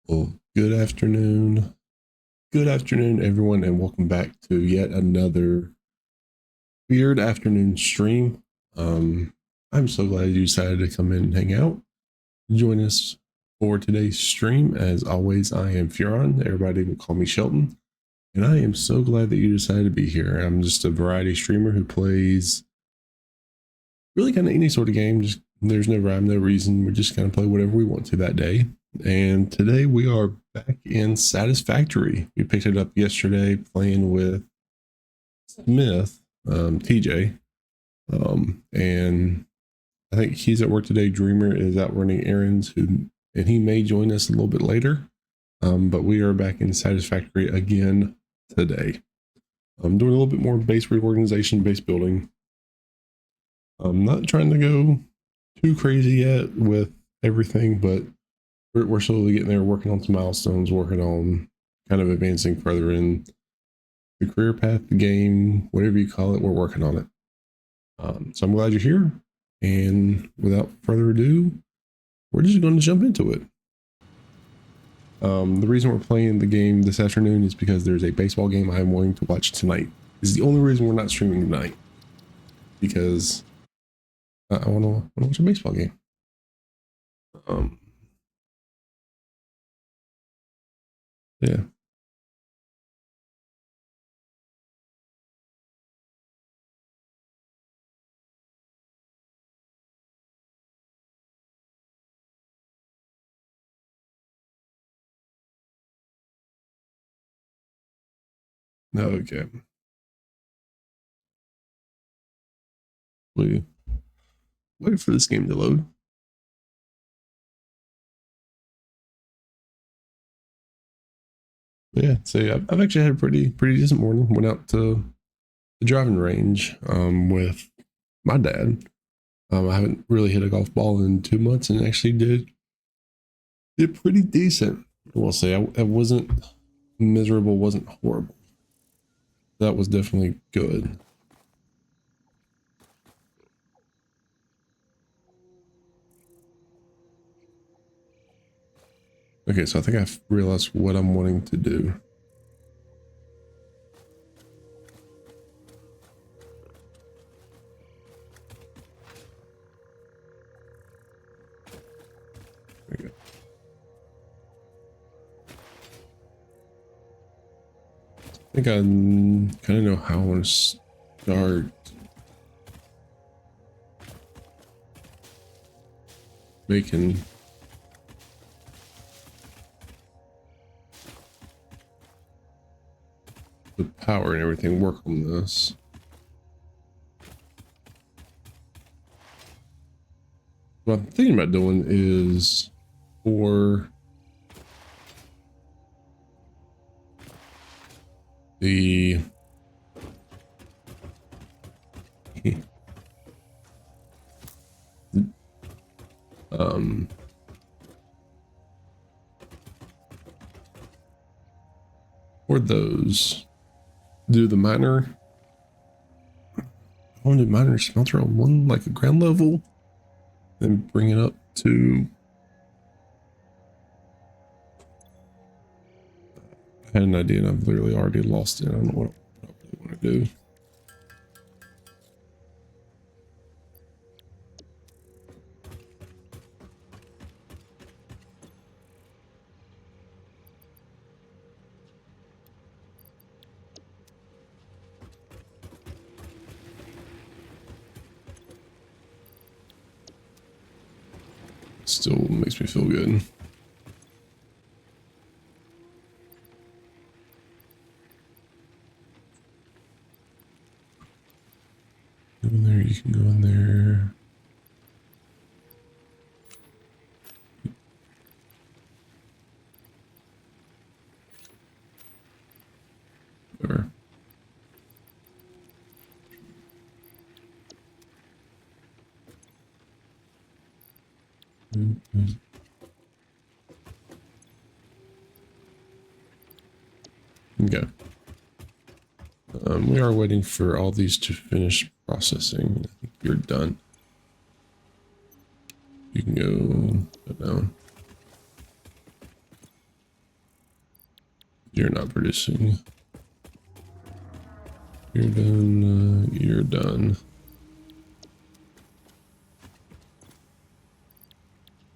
Well, good afternoon, everyone, and welcome back to yet another weird afternoon stream. Um, I'm so glad you decided to come in and hang out. Join us for today's stream. As always, I am Furon. Everybody will call me Shelton, and I am so glad that you decided to be here. I'm just a variety streamer who plays really kind of any sort of game. Just there's no rhyme, no reason. We just kind of play whatever we want to that day. And today we are back in Satisfactory. We picked it up yesterday playing with Smith, TJ. And I think he's at work today. Dreamer is out running errands, and he may join us a little bit later. But we are back in Satisfactory again today. I'm doing a little bit more base reorganization, base building. I'm not trying to go too crazy yet with everything, but we're slowly getting there, working on some milestones, working on kind of advancing further in the career path, the game, whatever you call it, we're working on it. So I'm glad you're here. And without further ado, we're just going to jump into it. The reason we're playing the game this afternoon is because there's a baseball game I'm wanting to watch tonight. This is the only reason we're not streaming tonight, because I want to watch a baseball game. Yeah. Okay. Wait for this game to load. Yeah, so I've actually had a pretty decent morning. Went out to the driving range with my dad. I haven't really hit a golf ball in 2 months, and actually did pretty decent. I will say I wasn't miserable, wasn't horrible. That was definitely good. Okay, so I think I've realized what I'm wanting to do. There we go. I think I kind of know how I want to start making the power and everything work on this. What I'm thinking about doing is for the for those, do the miner. I want to do miner smelter on one, like a ground level, then bring it up to. I had an idea and I've literally already lost it. I don't know what I really want to do. Still makes me feel good. Go in there, you can go in there. Whatever. Okay. We are waiting for all these to finish processing. I think you're done. You can go down. You're not producing. You're done. You're done.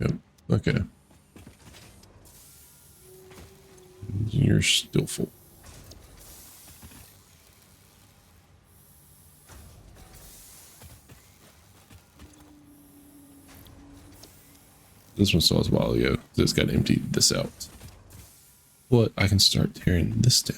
Yep. Okay. You're still full. This one still has a while to go. This got emptied this out. But I can start tearing this down.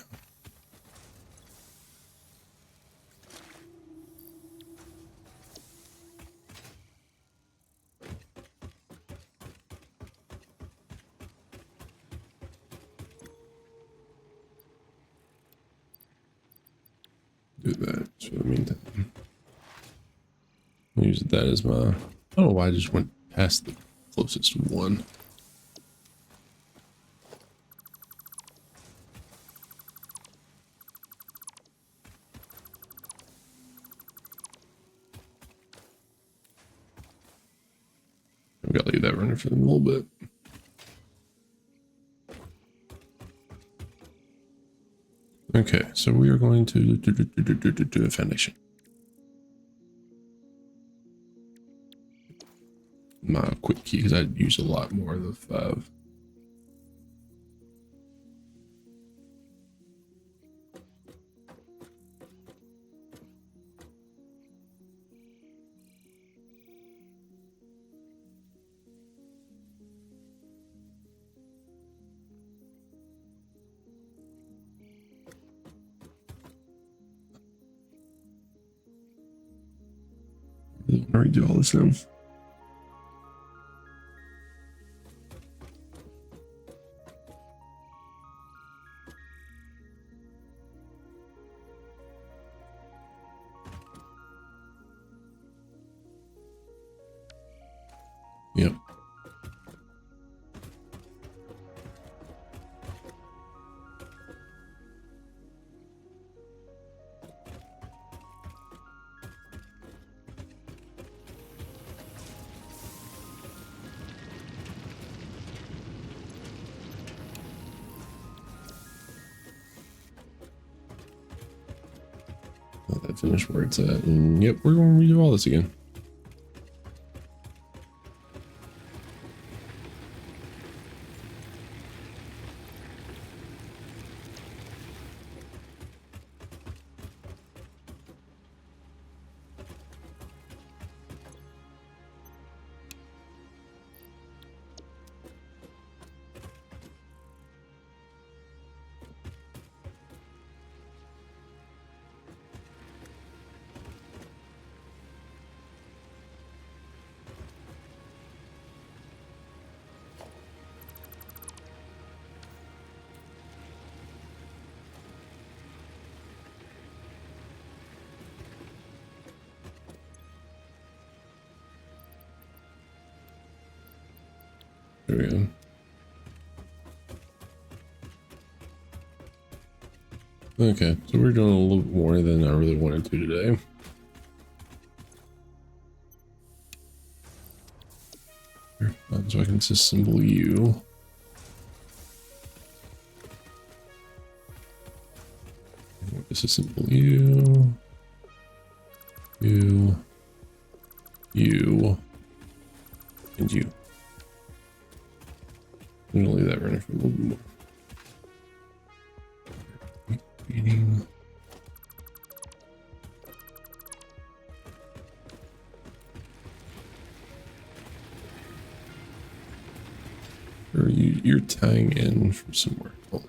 Do that for the meantime. I'll use that as my... I don't know why I just went past the closest one. I've got to leave that running for them a little bit. Okay, so we are going to do a foundation. My quick key, because I'd use a lot more of the 5. I already do all this now. Yep. Let that finish where it's at. And yep, we're going to redo all this again. There we go. Okay, so we're doing a little bit more than I really wanted to today. So I can disassemble you. Disassemble you. You. And you. I'm gonna leave that running for a little bit more. Feeding. Or you're tying in from somewhere else.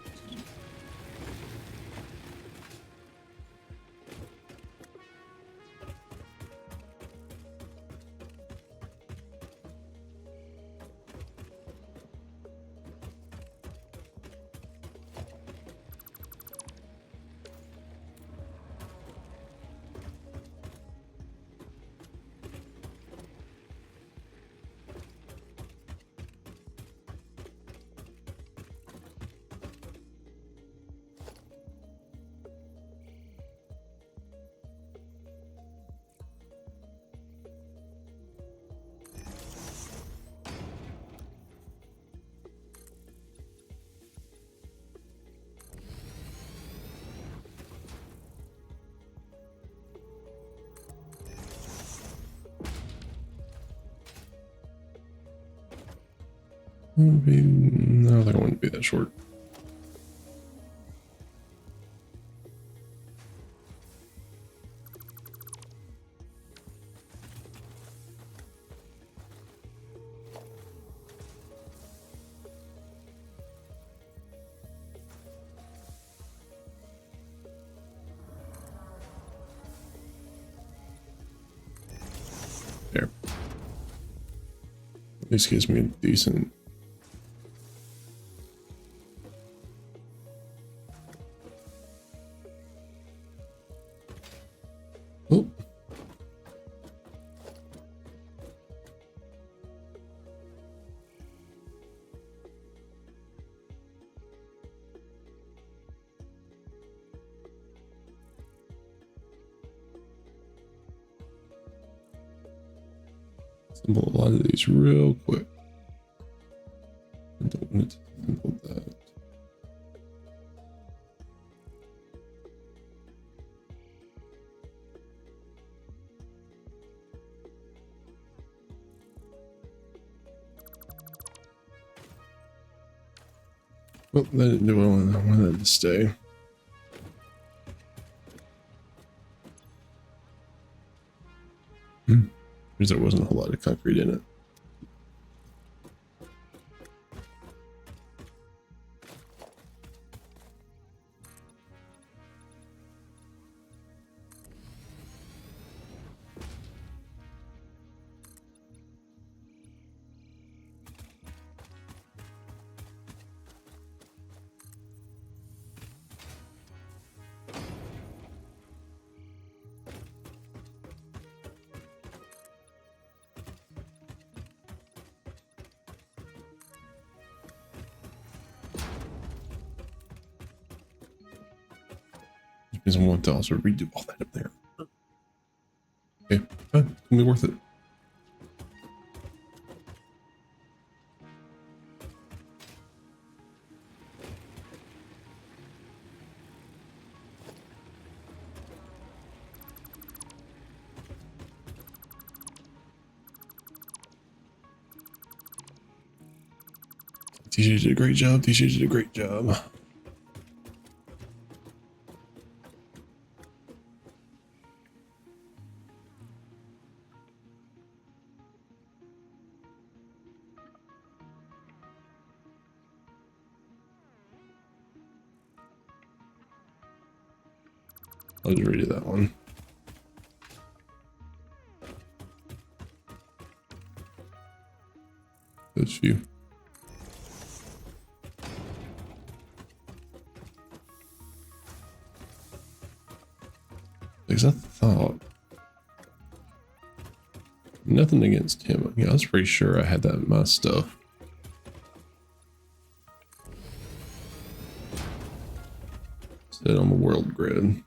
No, I don't think I want to be that short. There. At least gives me a decent. Oh. Assemble a lot of these real quick. I don't want it to assemble that. Well, that didn't do what I wanted that to stay. Because there wasn't a whole lot of concrete in it. Because I want to also redo all that up there. Okay, fine. It's gonna be worth it. TJ did a great job. TJ did a great job. I'll just redo that one. Those few. Because I thought nothing against him. Yeah, I was pretty sure I had that in my stuff. Set on the world grid.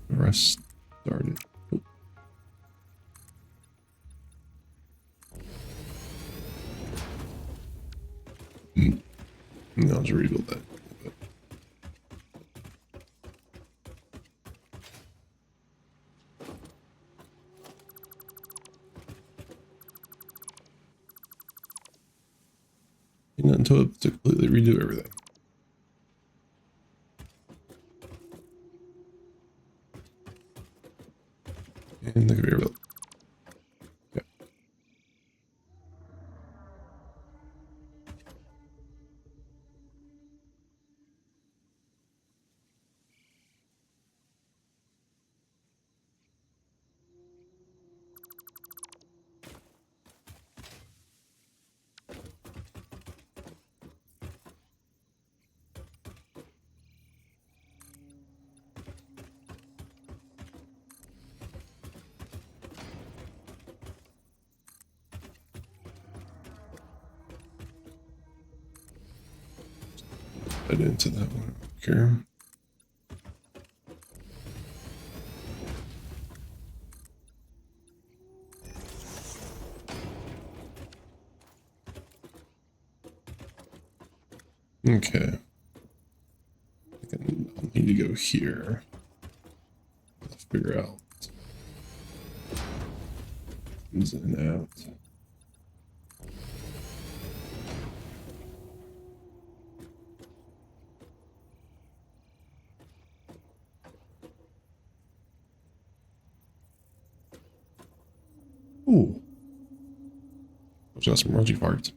Where I started. Oh. No, I'll just rebuild that. Not until it to completely redo everything. And the conveyor belt. Yeah. Right into that one. Okay. Okay. I'll need to go here. I'll figure out ins and out. Ooh. I've got some raunchy parts.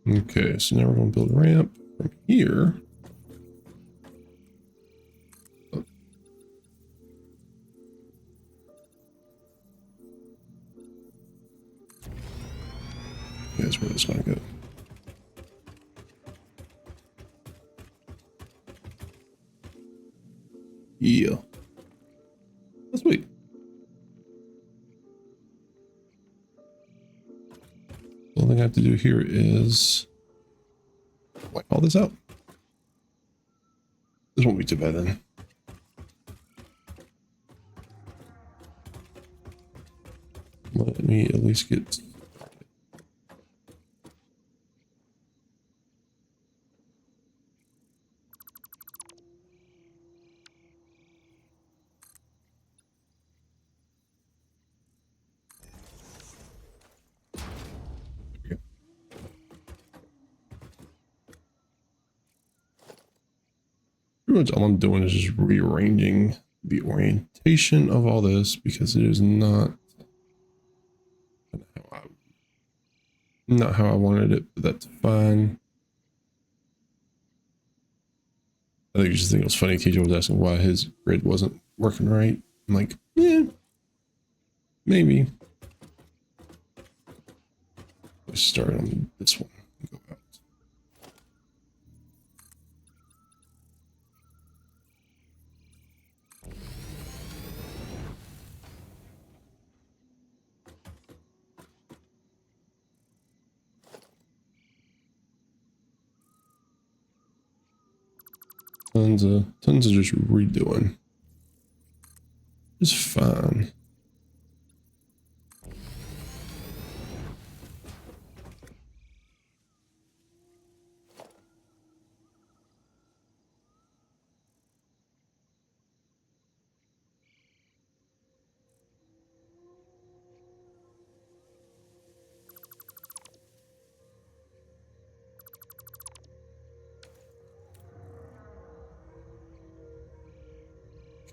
Okay, so now we're going to build a ramp from here. Oh. Yeah, that's where this is going to go. Yeah. That's sweet. The only thing I have to do here is wipe all this out. This won't be too bad then. Let me at least get... Pretty much all I'm doing is just rearranging the orientation of all this because it is not how I wanted it, but that's fine. I think you just think it was funny. TJ was asking why his grid wasn't working right. I'm like, yeah, maybe. Let's start on this one and go out. Tons of just redoing. It's fine.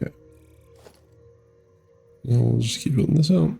Okay. Now we'll just keep building this out.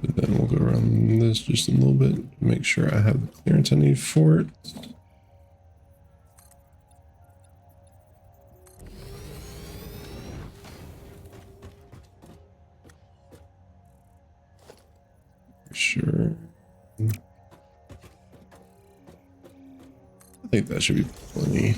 But then we'll go around this just a little bit to make sure I have the clearance I need for it. sure. I think that should be plenty.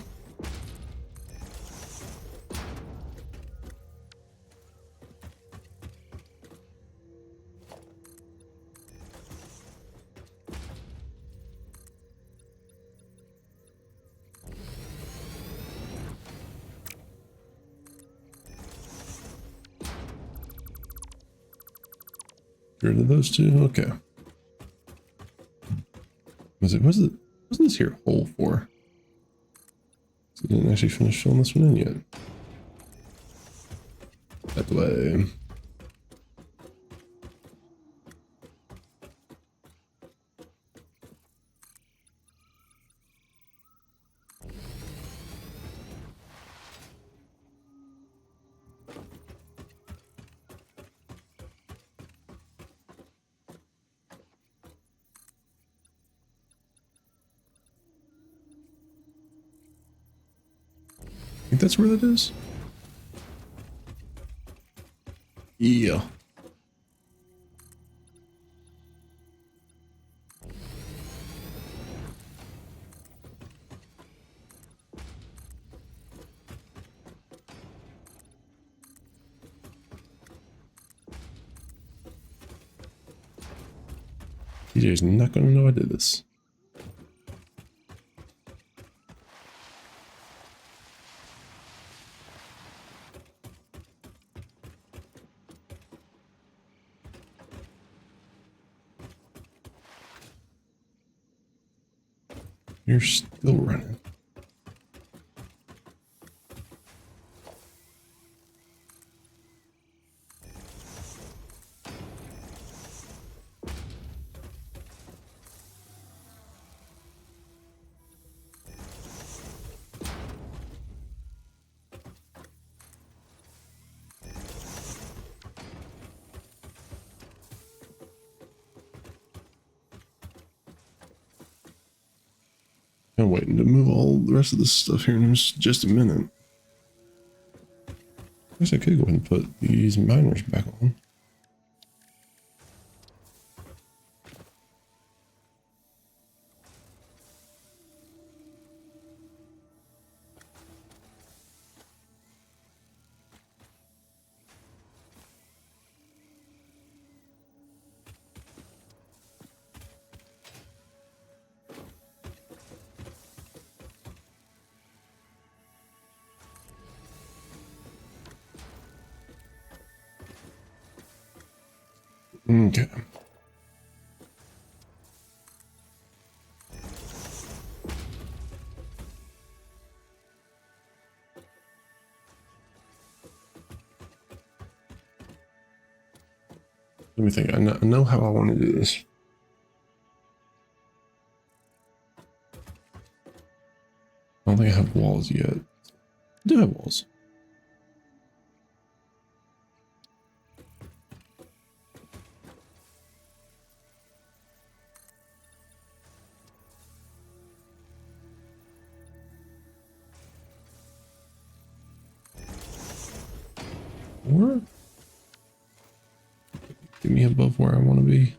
Get rid of those two. Okay. Wasn't this here whole for? So I didn't actually finish filling this one in yet. That way. I think that's where that is. Yeah. DJ's not going to know I did this. You're still running. I'm waiting to move all the rest of this stuff here in just a minute. I guess I could go ahead and put these miners back on. Okay. Let me think. I know how I want to do this. I don't think I have walls yet. I do have walls. Or get me above where I want to be.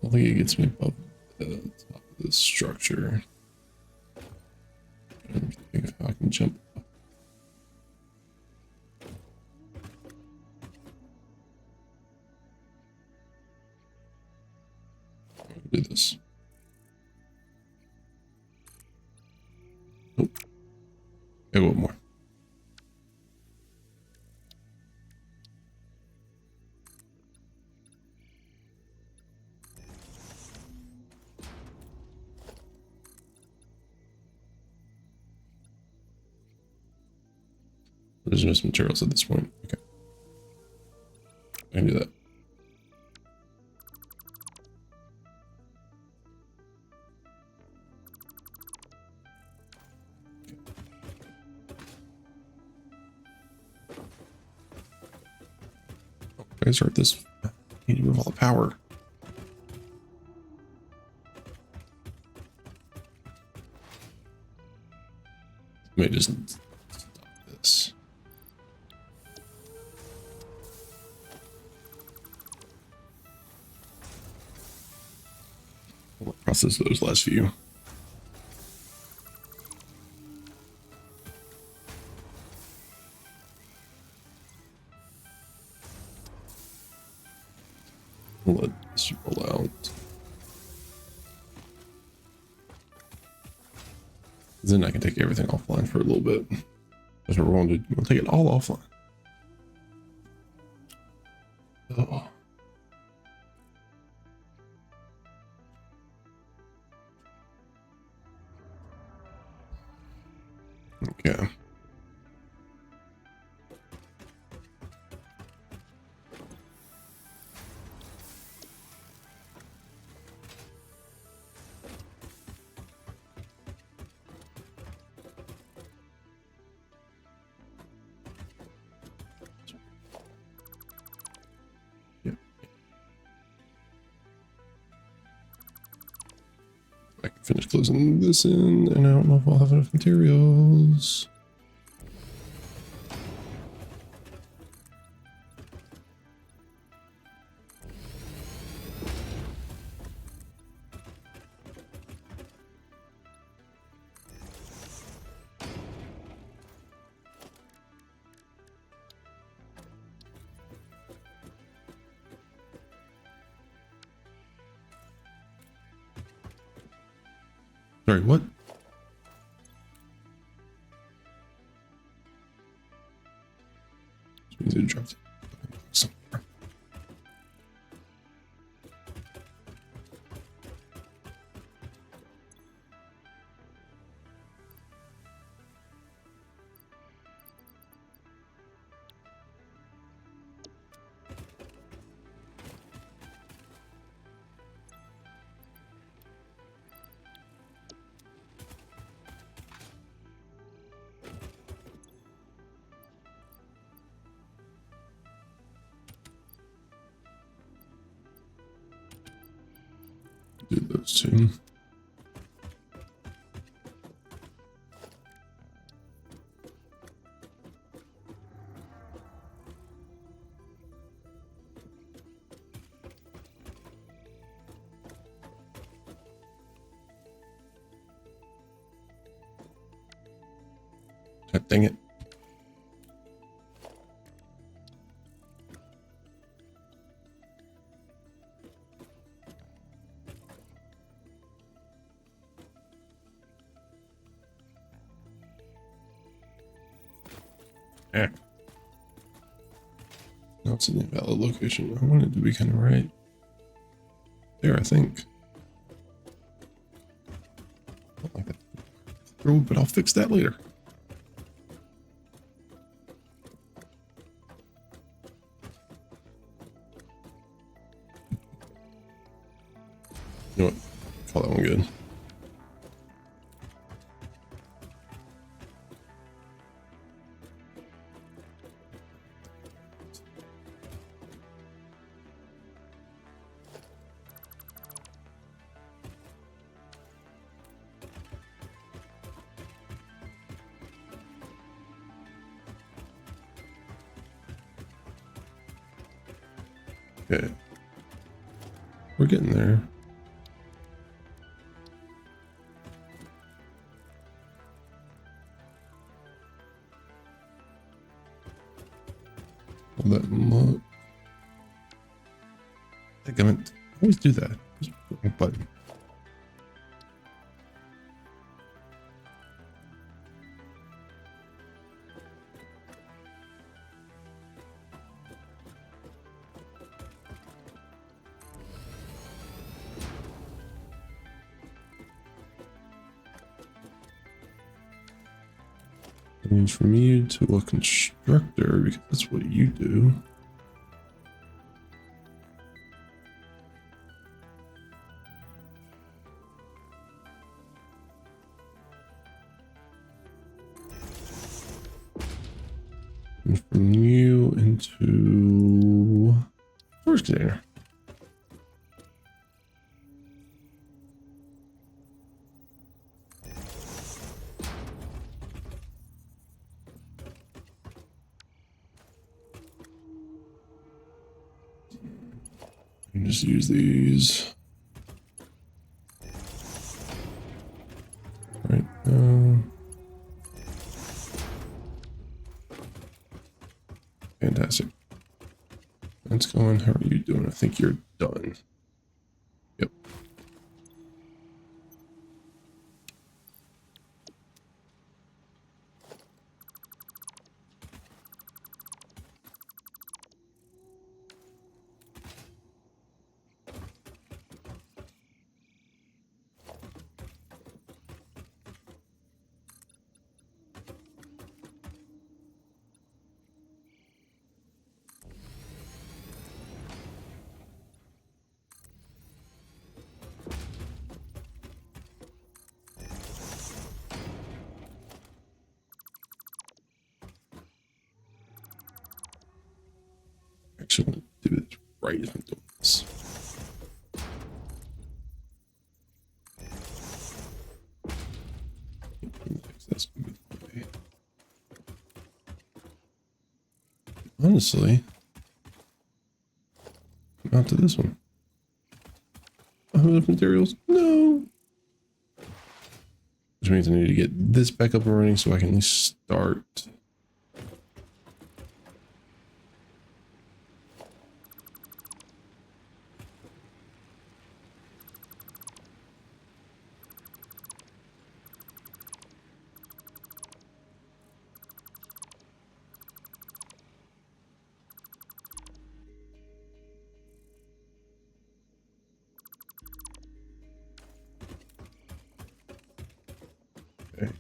I think it gets me above the top of this structure. I don't think if I can jump up. Do this. Nope. Okay, one more. There's no materials at this point. Okay. I can do that. I start this. I need to move all the power. Let me just process those last few. We'll let this roll out. Then I can take everything offline for a little bit. That's what we're going to do. We'll take it all offline. Oh. Okay. I can finish closing this in, and I don't know if I'll have enough materials. Sorry, what? Means it dropped somewhere. Do those two. God dang it. Yeah. No, it's an invalid location. I want it to be kind of right there, I think. Not like that. But I'll fix that later. You know what? Call that one good. Okay. We're getting there. All that muck. I think I always do that. Just put my button. That means from you to a constructor, because that's what you do. And from you into storage container. Just use these. Fantastic. That's going. How are you doing? I think you're done. Yep. Actually, I want to do this right as I'm doing this. That's gonna be the way. Honestly, come out to this one. I have enough materials. No. Which means I need to get this back up and running so I can at least start. Okay.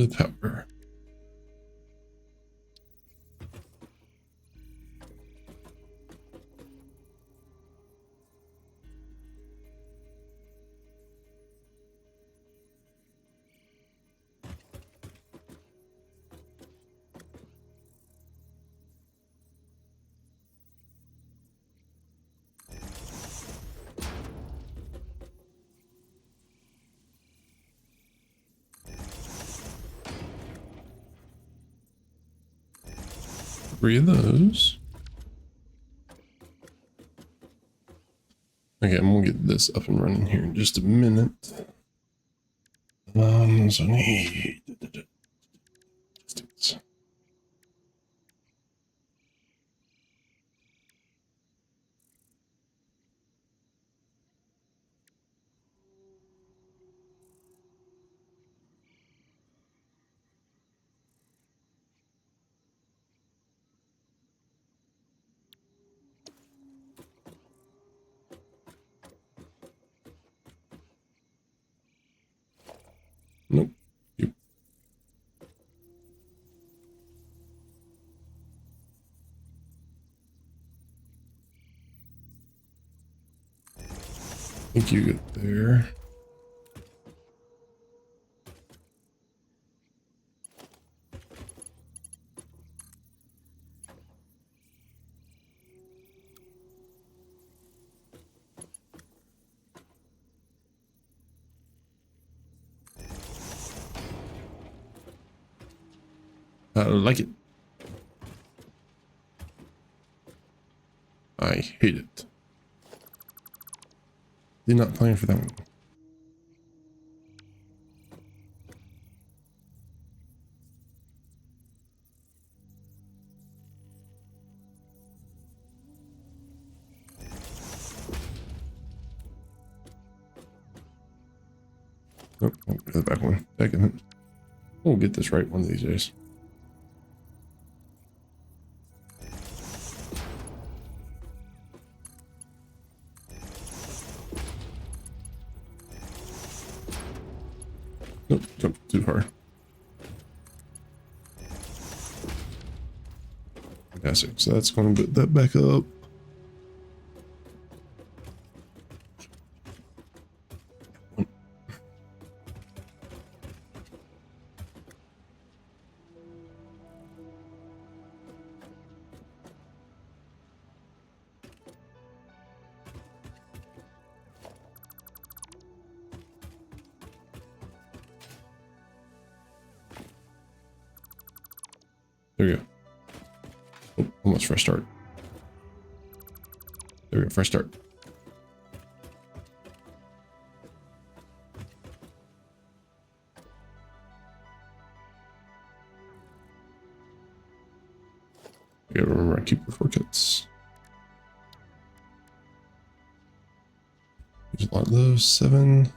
Power. Three of those. Okay, I'm gonna get this up and running here in just a minute. So I need nope. Yep. I think you get there. I like it. I hate it. Did not plan for that one. Nope, oh, the back one. Second. We'll get this right one of these days. Nope, jump too hard. Fantastic. So that's going to put that back up. Oh, almost fresh start. There we go, fresh start. I gotta remember I keep the shortcuts. There's a lot of those. 7.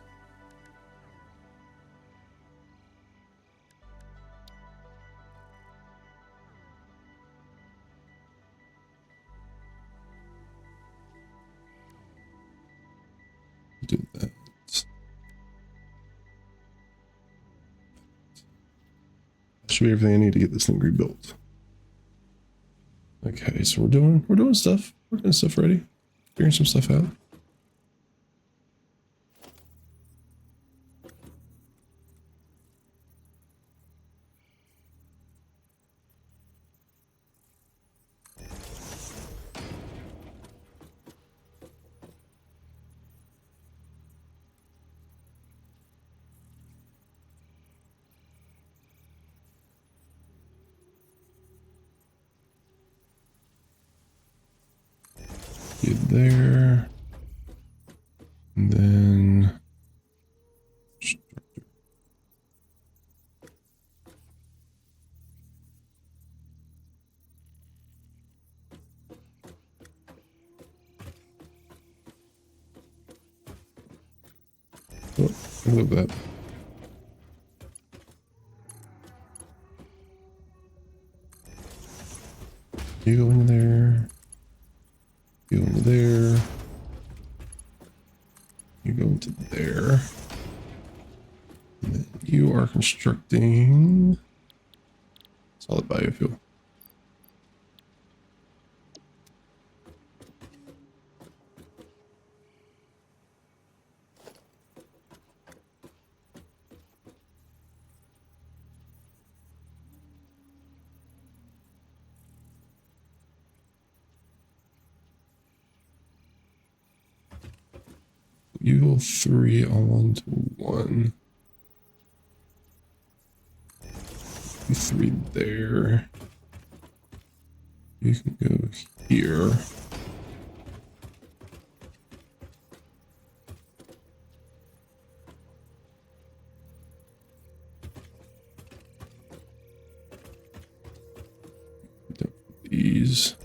Do that. That should be everything I need to get this thing rebuilt. Okay, so we're doing stuff. We're getting stuff ready. Figuring some stuff out. Get there. And then oh, I love that. You go in there. You go into there. You go into there. And then you are constructing solid biofuel. You go 3 all into 1. You 3 there. You can go here. These.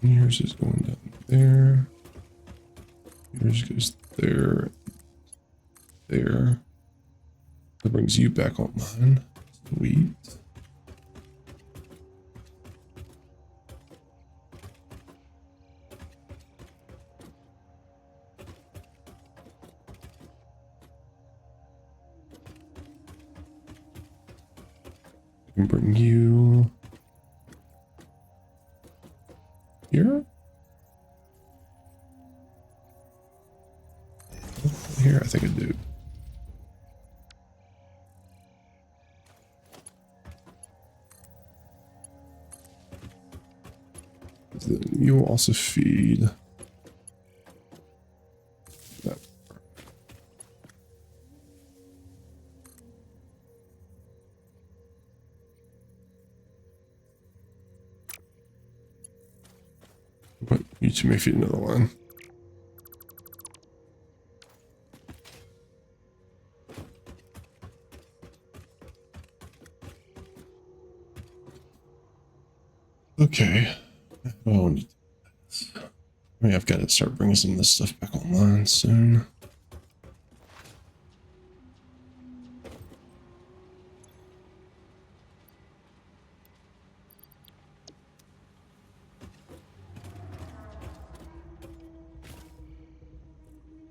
Yours is going down there. Yours goes there. There. That brings you back online. Sweet. I can bring you here. Here, I think I do. Then you will also feed that. But you two may feed another line. Okay. Oh, I mean, I've got to start bringing some of this stuff back online soon.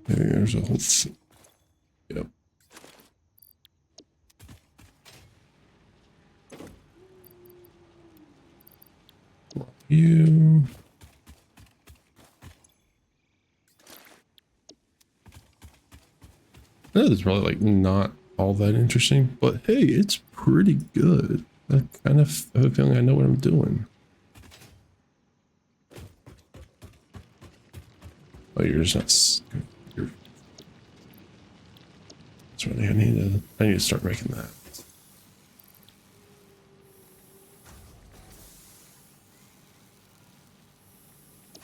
There's a whole thing. Yep. You. I know it's probably like not all that interesting, but hey, it's pretty good. I kind of have a feeling I know what I'm doing. Oh, you're just not. You're, that's really. I need to start making that.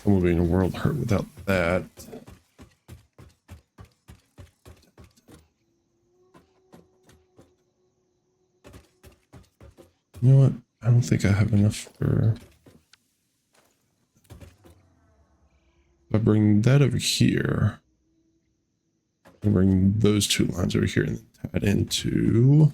I'm gonna be in a world hurt without that. You know what? I don't think I have enough for. If I bring that over here, I bring those two lines over here and then tie it into.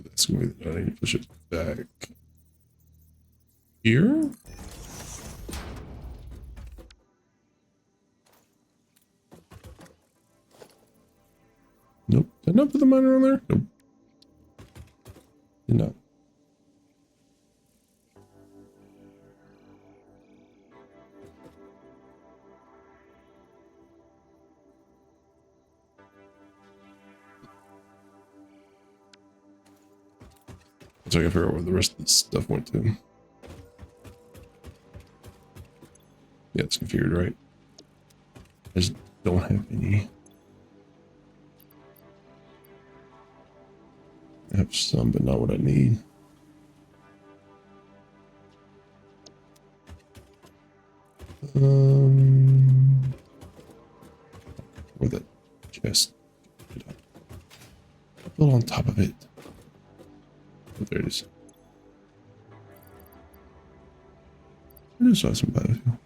That's gonna be. I need to push it back here. Nope. Did I not put the miner on there? Nope. Did not. So I gotta figure out where the rest of this stuff went to. Yeah, it's configured right. I just don't have any. I have some, but not what I need. Where the chest? Build on top of it. Oh, there it is. I just saw some biofuel.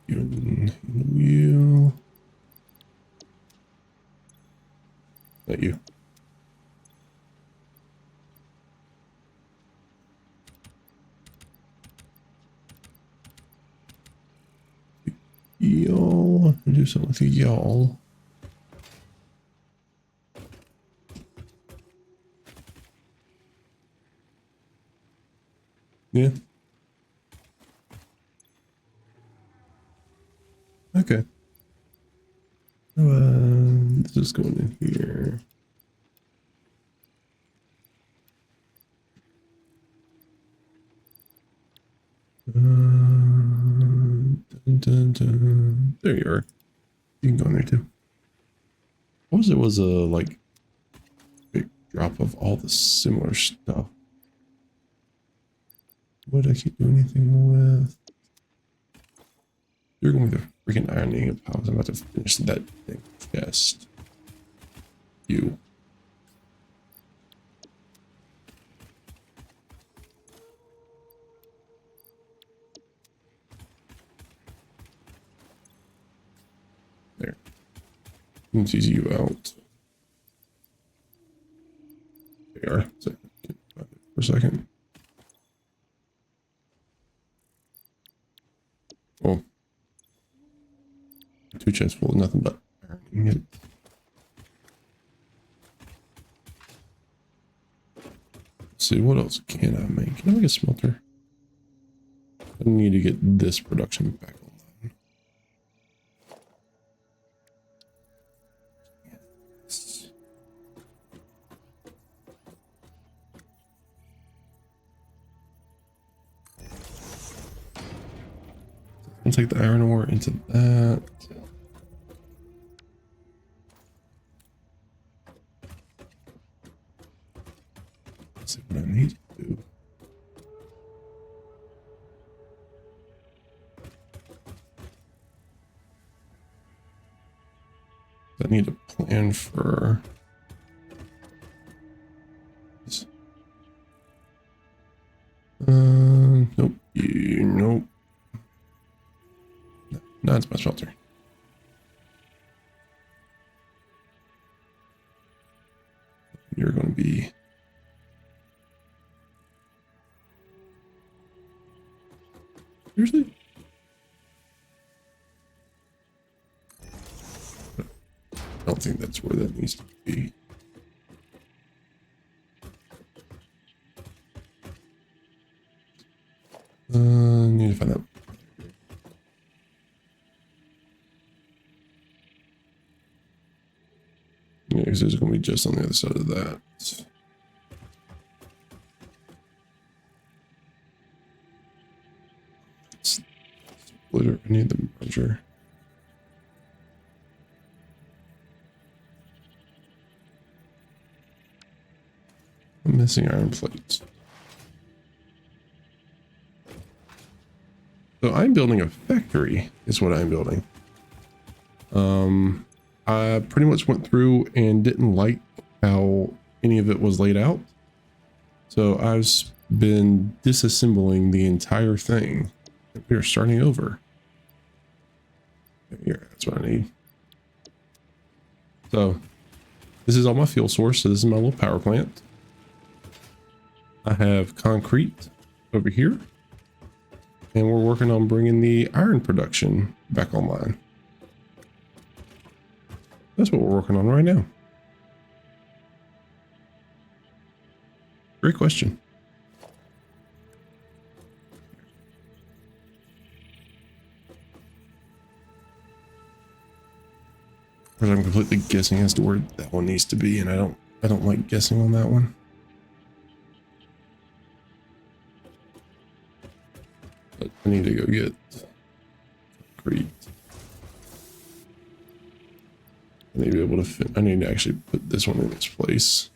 You. Not you. Y'all. Do something with y'all. Yeah. Okay. This is going in here. Dun, dun. There you are. You can go in there too. What was it? Was a like big drop of all the similar stuff. What did I keep doing anything with? You're going with the freaking ironing of powers. I'm about to finish that thing. Chest. You. There. Let's easy you out. There you are. So, for a second. Oh. 2 chests full of nothing but ironing it. Let's see, what else can I make? Can I make a smelter? I need to get this production back online. Yes. I'll take the iron ore into that. Let's see what I need to do. I need a plan for this. Nope. Nope. No, it's my shelter. You're going to be Seriously? I don't think that's where that needs to be. Need to find that. Yeah, because there's going to be just on the other side of that. Splitter. I need the merger. I'm missing iron plates. So I'm building a factory, is what I'm building. I pretty much went through and didn't like how any of it was laid out. So I've been disassembling the entire thing. We are starting over. Here, that's what I need. So this is all my fuel source. So this is my little power plant. I have concrete over here. And we're working on bringing the iron production back online. That's what we're working on right now. Great question. Because I'm completely guessing as to where that one needs to be, and I don't like guessing on that one. But I need to go get concrete. I need to be able to fit. I need to actually put this one in its place.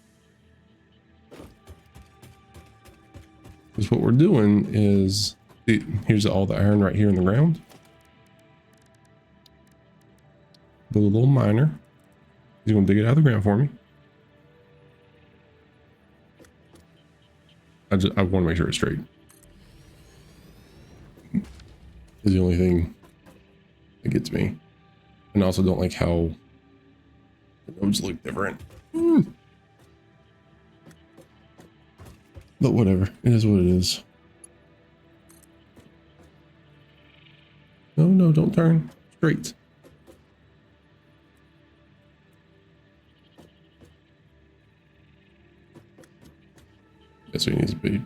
Because what we're doing is, here's all the iron right here in the ground. Build a little miner. He's going to dig it out of the ground for me. I want to make sure it's straight. Is the only thing that gets me. And I also don't like how the roads look different. But whatever, it is what it is. No, don't turn. Straight. That's what he needs to be. He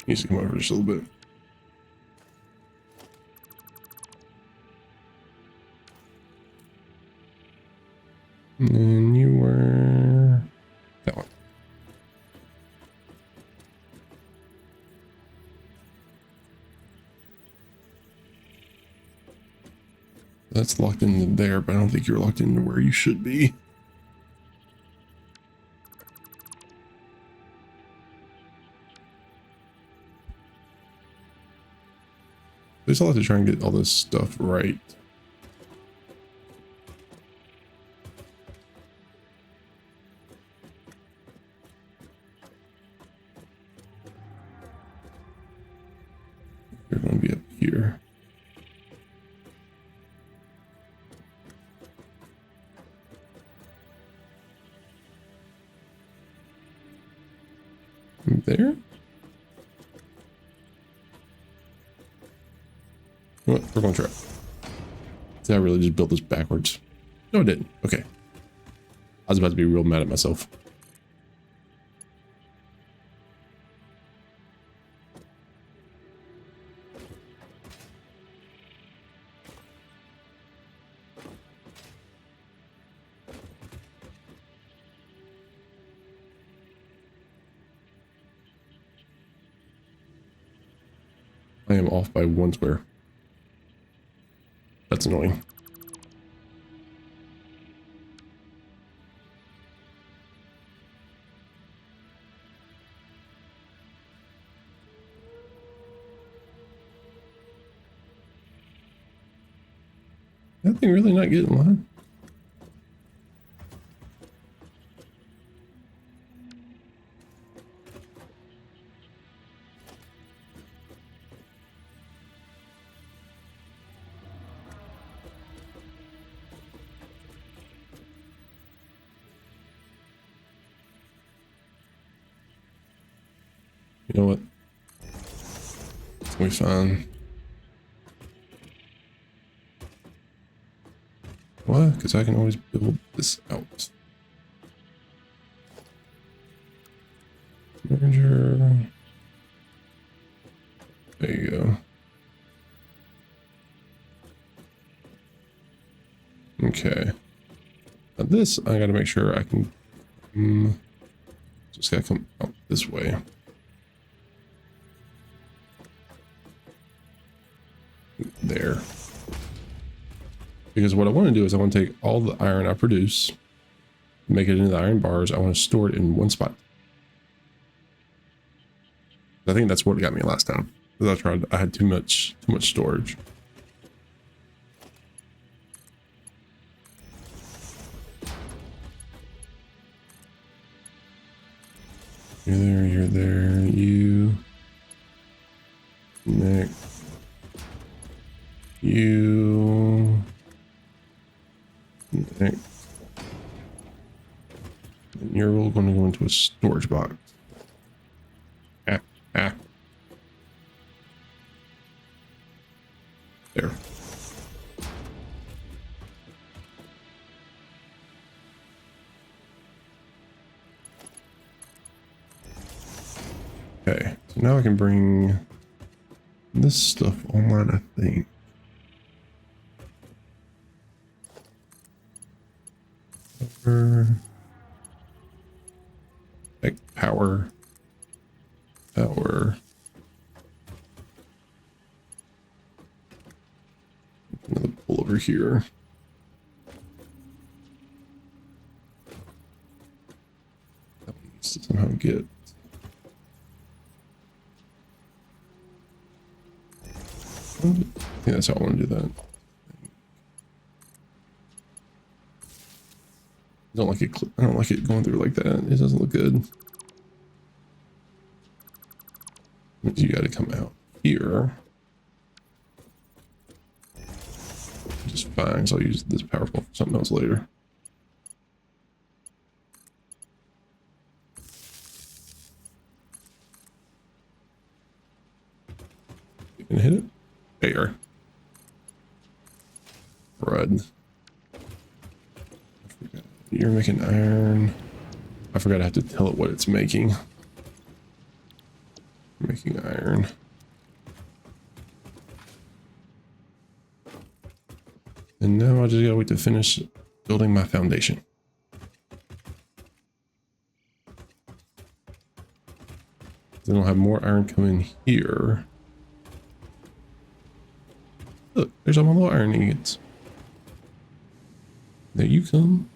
needs to come over just a little bit. And you were that one. That's locked into there, but I don't think you're locked into where you should be. There's a lot to try and get all this stuff right. You're going to be up here. There. What? We're going to try. Did I really just build this backwards? No, I didn't. Okay. I was about to be real mad at myself. I am off by 1 square. That's annoying. That thing really not getting line. You know what? It's gonna be fine. because I can always build this out. Merger. There you go. Okay. Now this, I gotta make sure I can... just gotta come out this way. There. Because what I want to do is I want to take all the iron I produce, make it into the iron bars. I want to store it in one spot. I think that's what got me last time. Because I had too much storage. You're there, you. Next. You. Next. And you're all going to go into a storage box. There. Okay, so now I can bring this stuff online, I think. Like power. Another pull over here. That one needs to somehow get. I think that's how I want to do that. I don't like it going through like that. It doesn't look good. You got to come out here. Just fine, so I'll use this power pole for something else later. You can hit it. There. Bread. You're making iron. I forgot I have to tell it what it's making. Making iron. And now I just gotta wait to finish building my foundation. Then I'll have more iron come in here. Look, there's all my little iron ingots. There you come.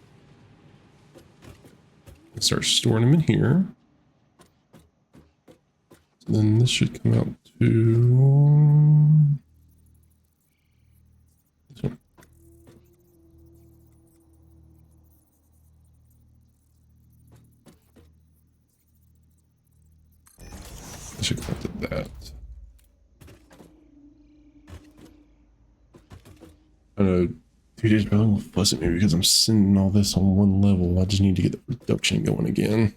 And start storing them in here. So then this should come out to this one. I should come out to that. I know TJ's probably gonna fuss at me because I'm sending all this on one level. I just need to get the production going again.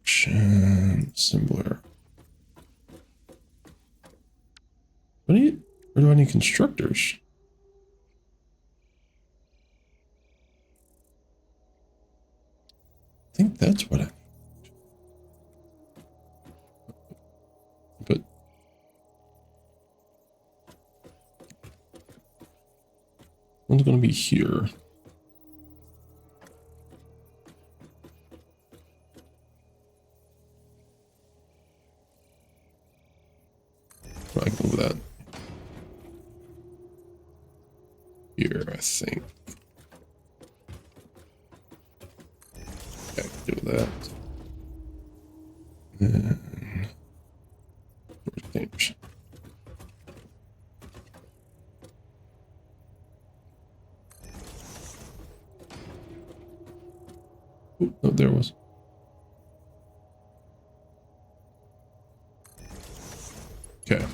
Production assembler. Where do I need constructors? I think that's what I need. But one's going to be here. I can move that here, I think. Yeah, I can do that. And change. Oh, no, there was. Okay.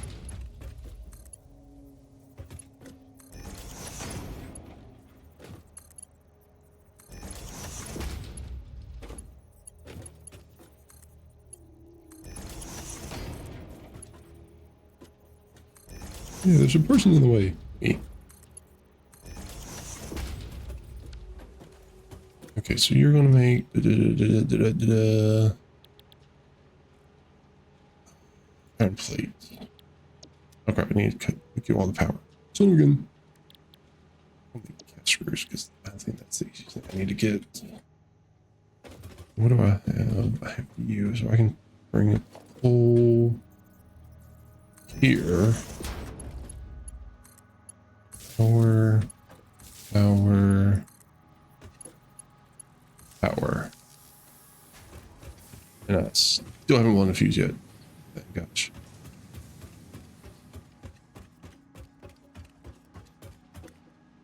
Yeah, there's a person in the way. Me. Okay, so you're gonna make iron plate. Oh crap, I need to give all the power. So again, I'll make cat screws because I think that's the easiest thing I need to get. What do I have? I have you, so I can bring a coal here. Power, power, power. And I still haven't blown a fuse yet. Thank gosh.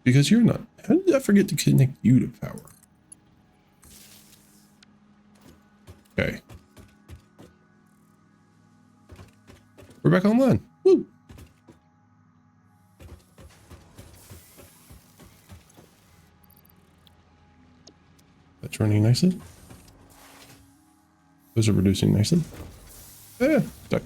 Because you're not. How did I forget to connect you to power? Okay. We're back online. Woo! That's running nicely. Those are reducing nicely. Yeah, stuck.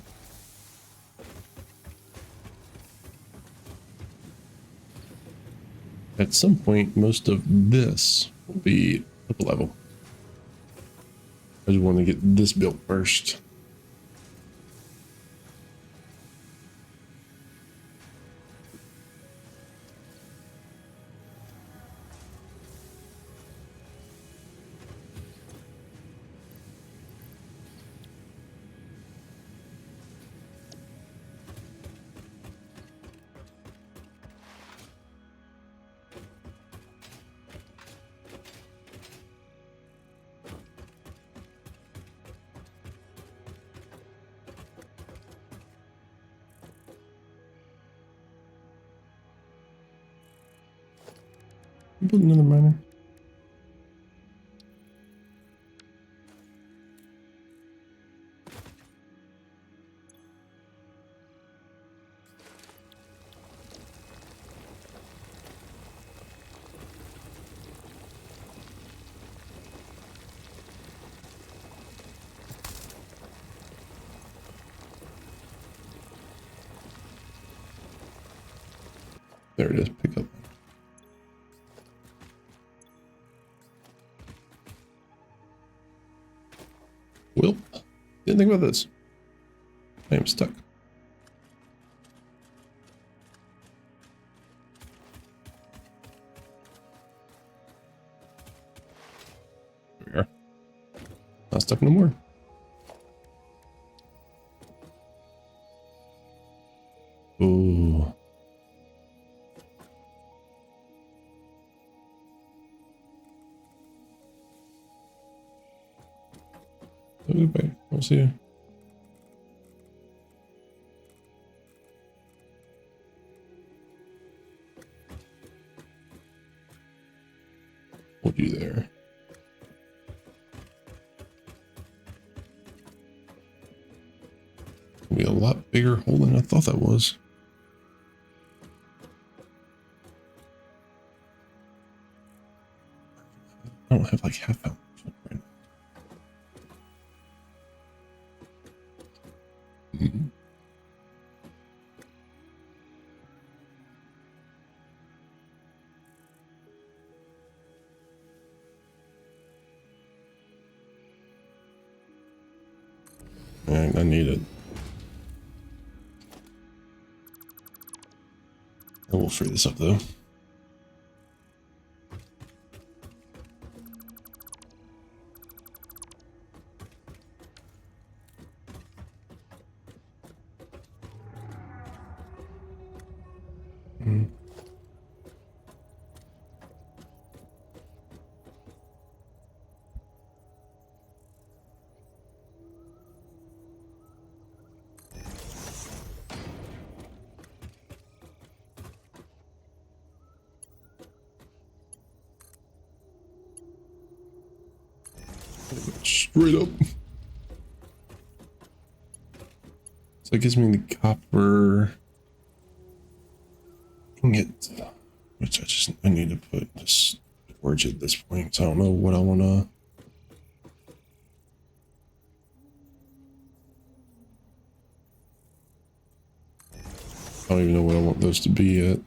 At some point, most of this will be up a level. I just want to get this built first. Put another miner. There it is. Pick up. Well, didn't think about this. I am stuck. There we are. Not stuck no more. Oh. Okay, we'll see you. Hold you there. It'll be a lot bigger hole than I thought that was. I don't have like half that much right now. I need it. I will free this up though. Straight up. So it gives me the copper ingot, which I need to put just storage at this point. So I don't know what I want to. don't even know what I want those to be yet.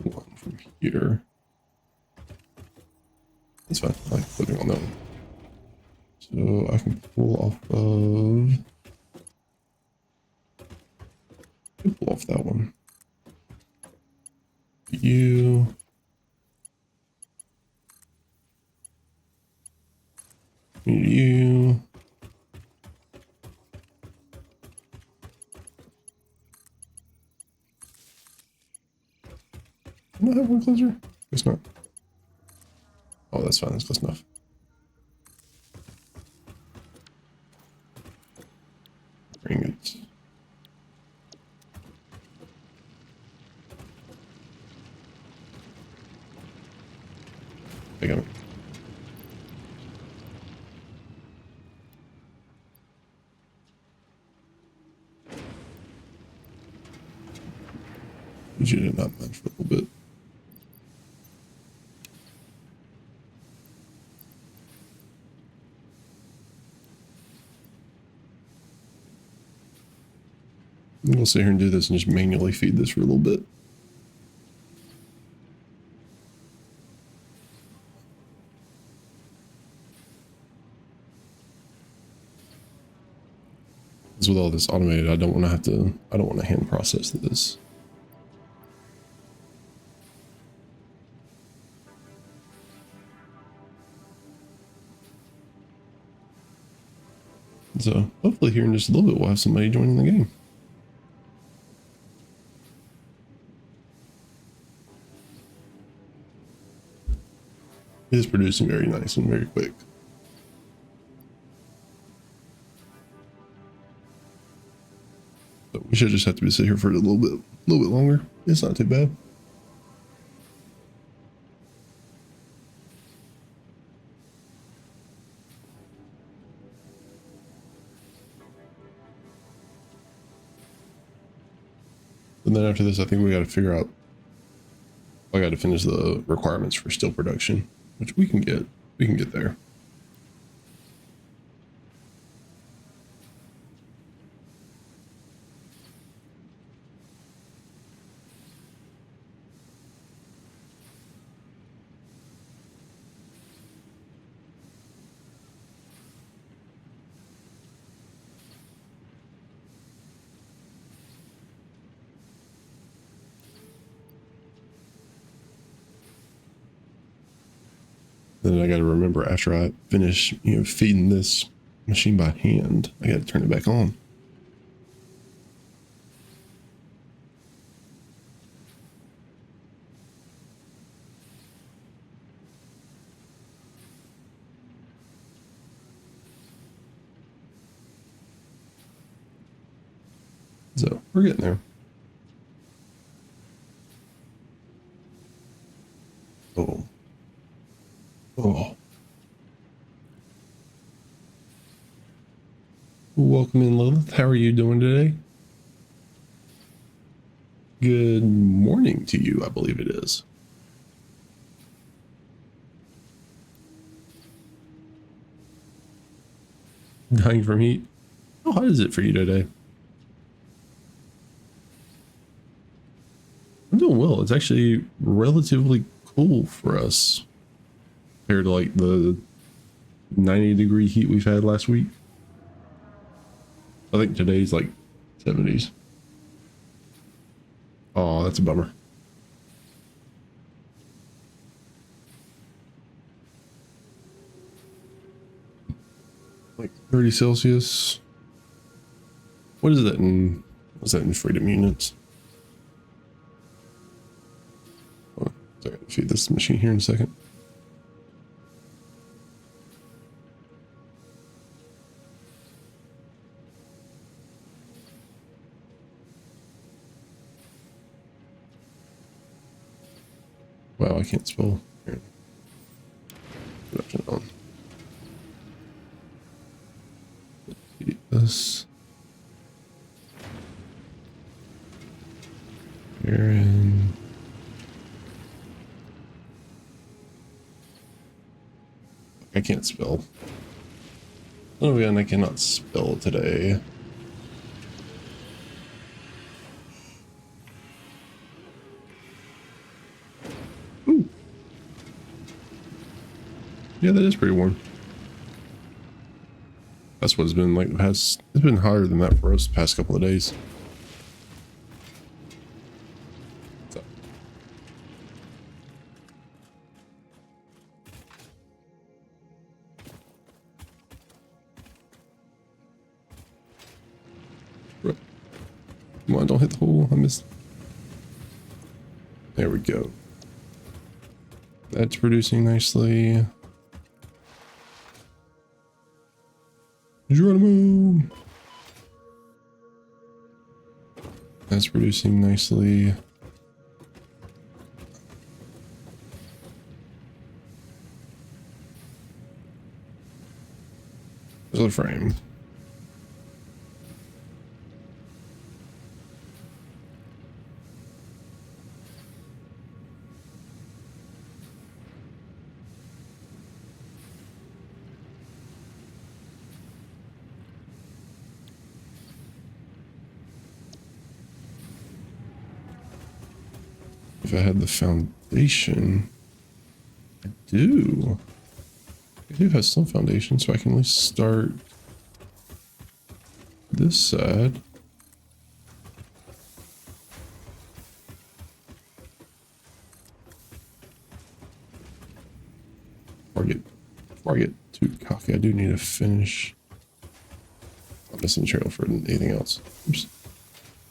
One from here. That's fine. I like putting on that one. So I can pull off of. I can pull off that one. You. You. Do I have one closer? Guess not. Oh, that's fine. That's close enough. Bring it. I got it. You did not match for a little bit. We'll sit here and do this and just manually feed this for a little bit. Because with all this automated, I don't want to hand process this. So hopefully here in just a little bit we'll have somebody joining the game. It is producing very nice and very quick. So we should just have to sit here for a little bit longer. It's not too bad. And then after this, I think we got to figure out. I got to finish the requirements for steel production, which we can get. We can get there. Then I got to remember after I finish, feeding this machine by hand, I got to turn it back on. So we're getting there. Oh. Oh. Welcome in, Lilith. How are you doing today? Good morning to you, I believe it is. Dying from heat? How hot is it for you today? I'm doing well. It's actually relatively cool for us compared to like the 90-degree heat we've had last week. I think today's like 70s. Oh, that's a bummer. Like 30 Celsius. What is that in? What's that in freedom units? Oh, sorry, feed this machine here in a second. Wow, I can't spell. Here. Production on. This. Here and I can't spell. Oh, yeah, and I cannot spell today. Ooh. Yeah, that is pretty warm. That's what it's been like. It's been higher than that for us the past couple of days. So. Come on, don't hit the hole. I missed. There we go. That's producing nicely. Geronimo! That's producing nicely. There's the frame. If I had the foundation, I do have some foundation, so I can at least start this side. Before I get too cocky, I do need to finish. I'm missing trail for anything else. Oops.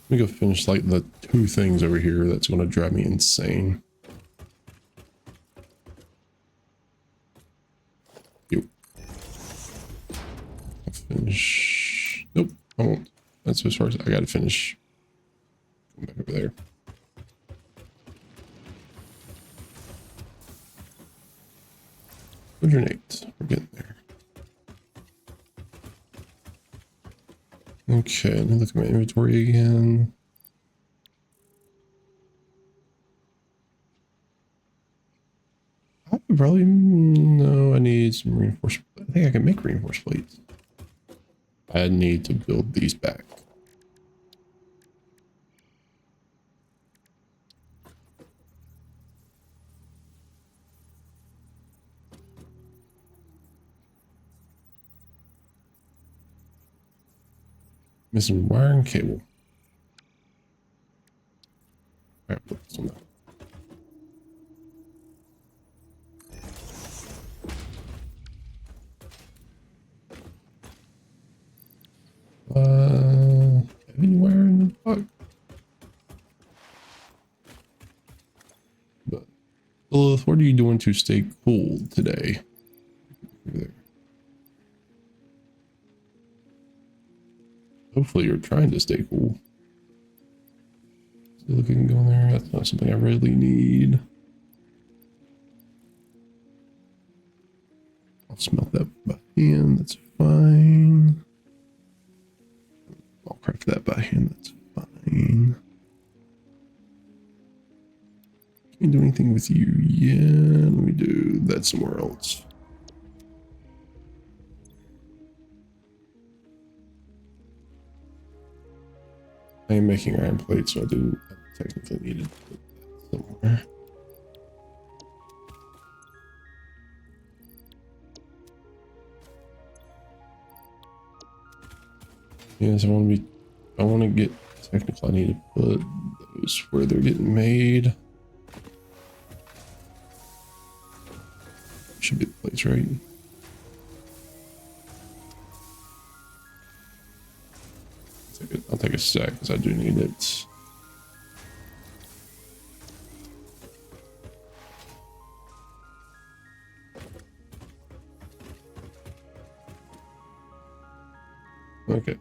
Let me go finish like the 2 things over here that's going to drive me insane. Yep. I'll finish. Nope, I won't. That's as far as I got to finish. Go back over there. Alternate. We're getting there. Okay, let me look at my inventory again. I could probably no. I need some reinforced. I think I can make reinforced plates. I need to build these back. Missing wire and cable. All right, put this one down. Anywhere in the book. But Lilith, what are you doing to stay cool today? Over there. Hopefully you're trying to stay cool. Still looking go there. That's not something I really need. I'll smelt that by hand. That's fine. I'll craft that by hand. That's fine. Can't do anything with you. Yeah, let me do that somewhere else. I am making iron plates, so I do technically need to put that somewhere. Yes, I want to get technical. I need to put those where they're getting made. Should be the place, right? I'll take a sec because I do need it. Okay.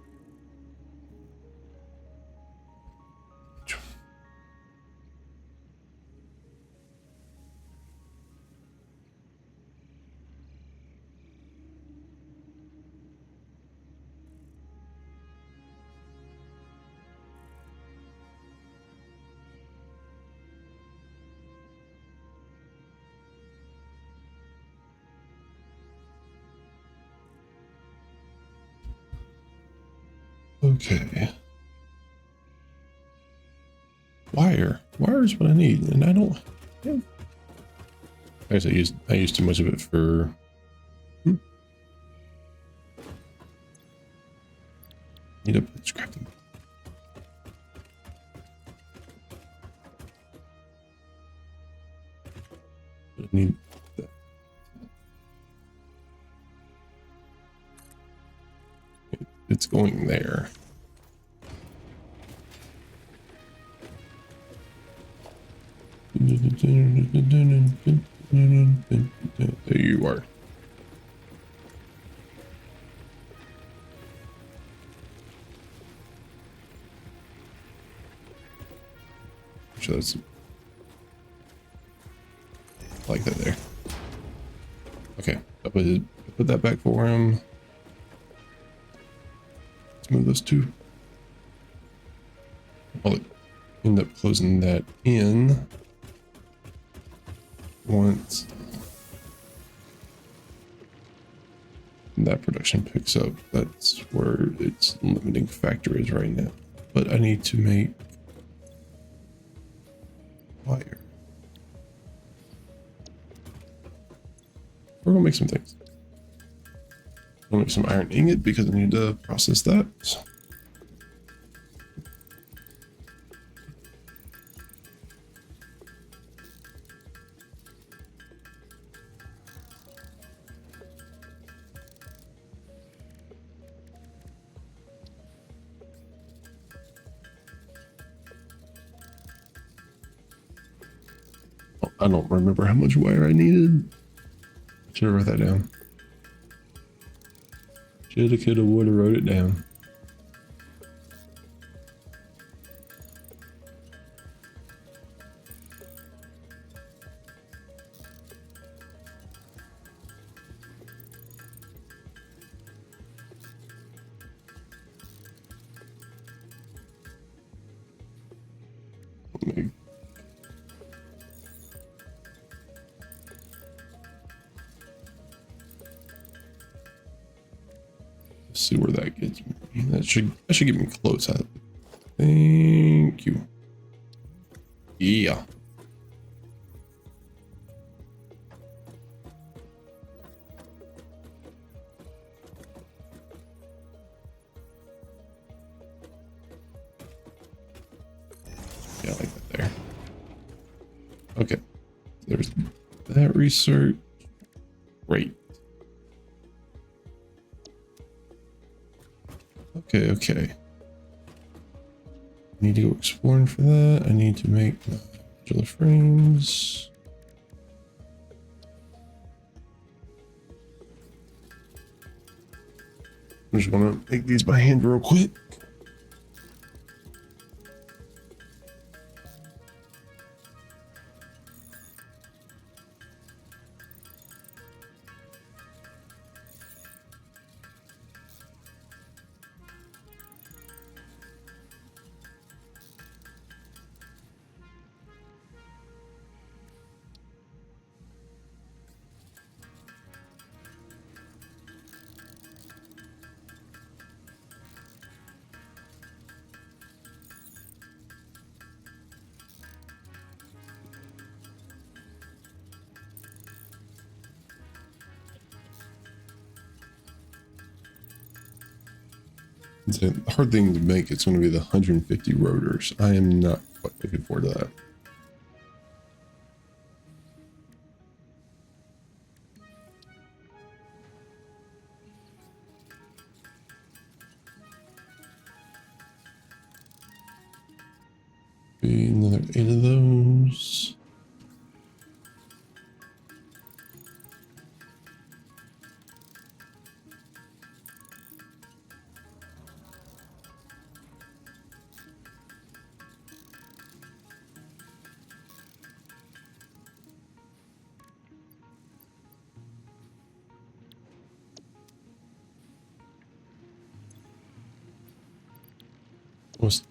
Okay. Wire. Wire is what I need, and I don't. Yeah. I guess I used too much of it for. Need a scrapping. I need that. It's going there. There you are. So that's like that there. Okay, I put that back for him. Let's move those two. I'll end up closing that in once that production picks up. That's where its limiting factor is right now. But I need to make wire. We're gonna make some things. I'll make some iron ingot because I need to process that. I don't remember how much wire I needed. Should have wrote that down. Shoulda, coulda, woulda, wrote it down. See where that gets me. That should get me close. Thank you. Yeah. Yeah, I like that there. Okay. There's that research. Great. Okay. Need to go exploring for that. I need to make modular frames. I just want to make these by hand real quick. The hard thing to make, it's going to be the 150 rotors. I am not quite looking forward to that. Be another 8 of those.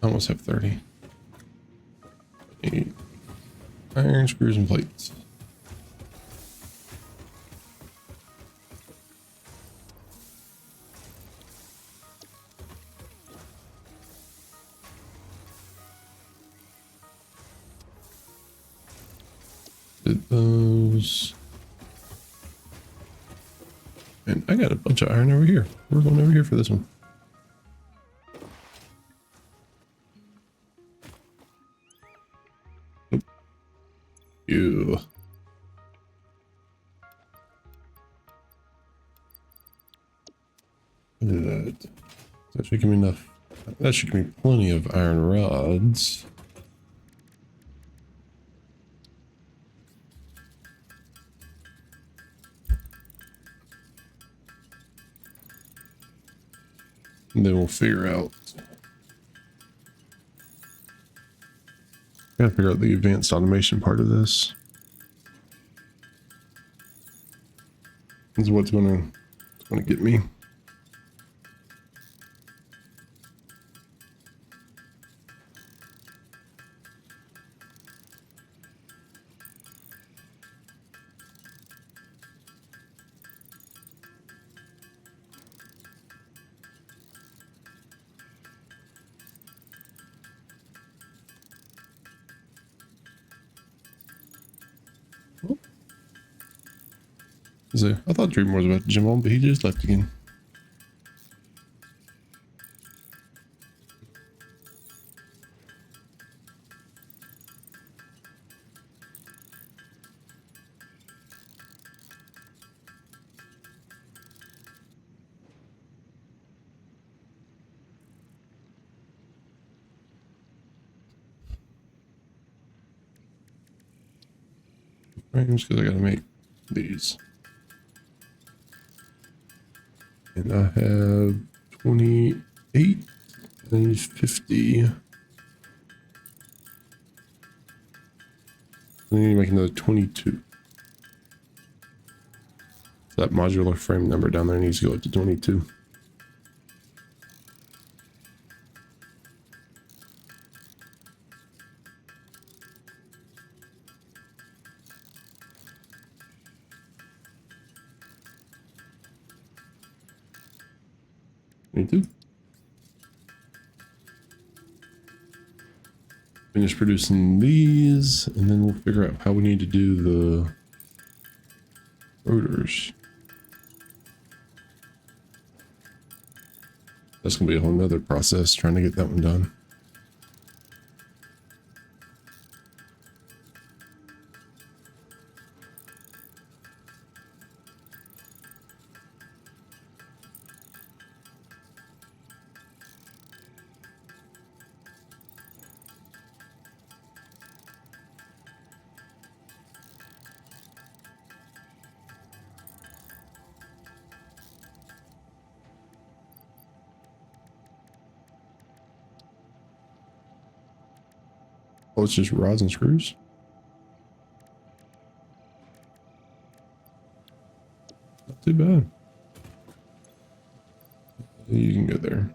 I almost have 30. 8 iron screws and plates. Did those. And I got a bunch of iron over here. We're going over here for this one. Oop. Ew. Look at that. That should give me enough. That should give me plenty of iron rods. And then we'll figure out. Gotta figure out the advanced automation part of this. This is what's gonna get me. So I thought Dream was about to jump on, but he just left again. Frames because I gotta make these. And I have 28 and 50. I need to make another 22. So that modular frame number down there needs to go up to 22. Finish producing these, and then we'll figure out how we need to do the rotors. That's gonna be a whole nother process trying to get that one done. Oh, it's just rods and screws? Not too bad. You can go there.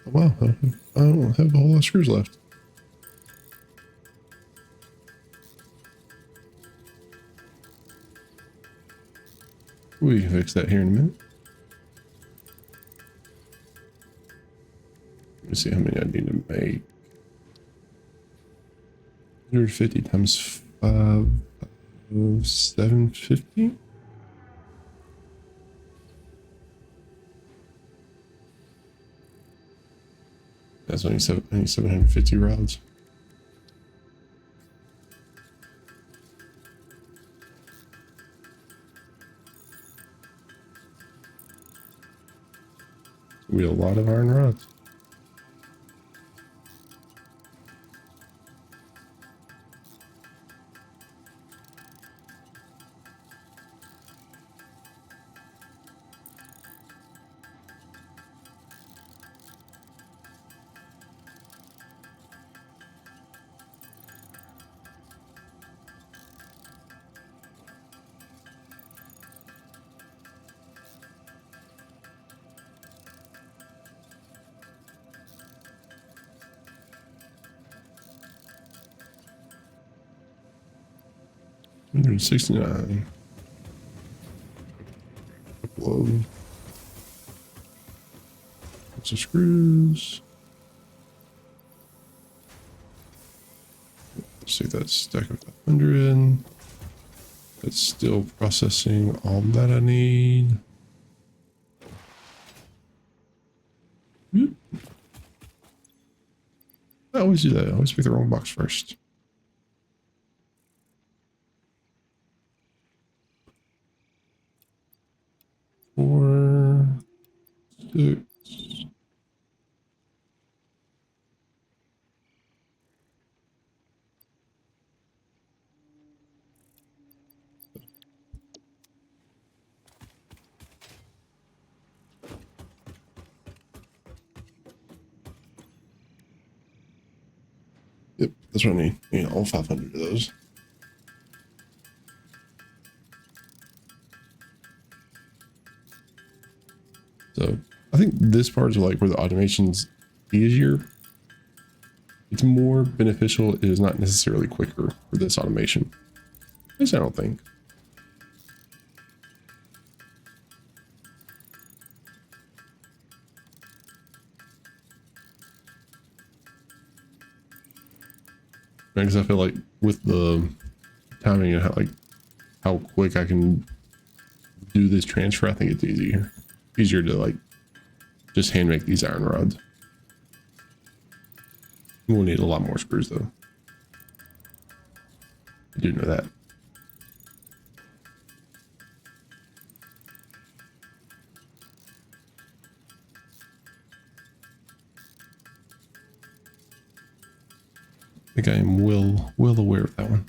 Oh, wow, I don't have a whole lot of screws left. We can fix that here in a minute. Let me see how many I need to make. 150 times 5, 750? That's only 750 rods. We have a lot of iron rods. 169. Upload. Some screws. Let's see that stack of 100. That's still processing all that I need. I always do that. I always pick the wrong box first. Four, six. Yep, that's what I need. I need all 500 of those. So I think this part is like where the automation's easier. It's more beneficial. It is not necessarily quicker for this automation. At least I don't think. Because I feel like with the timing and how quick I can do this transfer, I think it's easier to like just hand make these iron rods. We'll need a lot more screws though. I do know that. I think I am well aware of that one.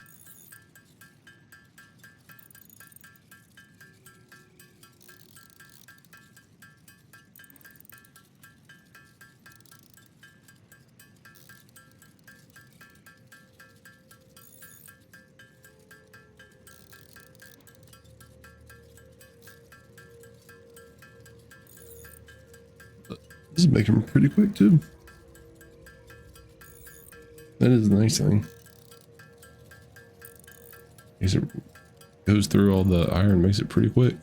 This is making them pretty quick too. That is the nice thing. It goes through all the iron, makes it pretty quick.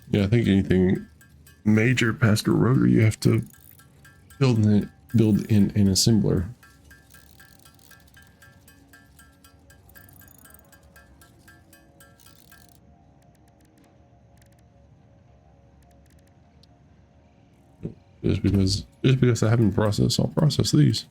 Yeah, I think anything major past a rotor, you have to build in an assembler. Just because I haven't processed, I'll process these.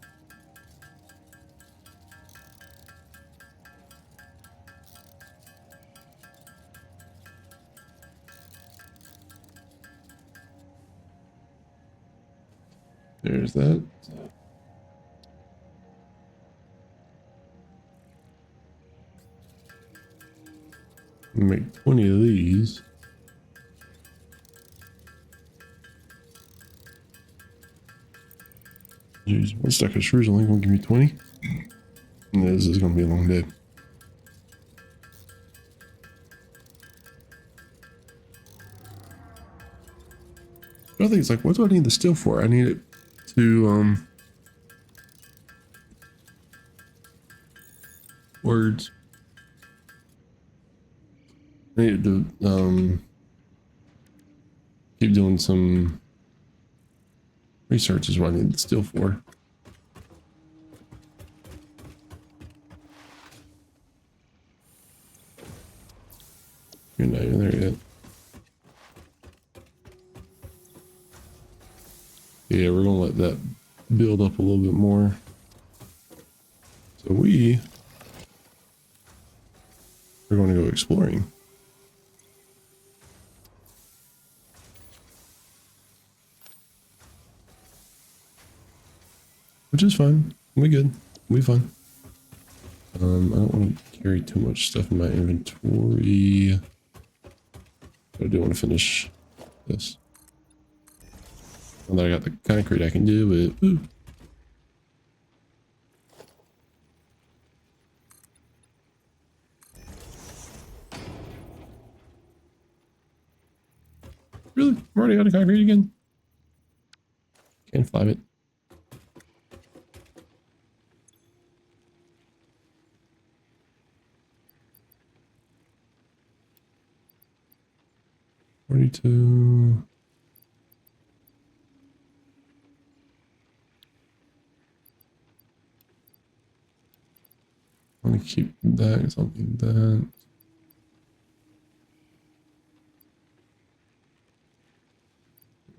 There's that. Make 20 of these. Jeez, one stack of screws only gonna give me 20. And this is gonna be a long day. I think it's like, what do I need the steel for? I need it to words. I need to keep doing some research is what I need the steel for. You're not even there yet. Yeah, we're gonna let that build up a little bit more. So we're going to go exploring. Which is fine. We'll be good. We'll be fine. I don't want to carry too much stuff in my inventory. But I do want to finish this. Now that I got the concrete, I can do it. Ooh. Really? I'm already out of concrete again? Can't fly it. $42. I want to keep that, something that.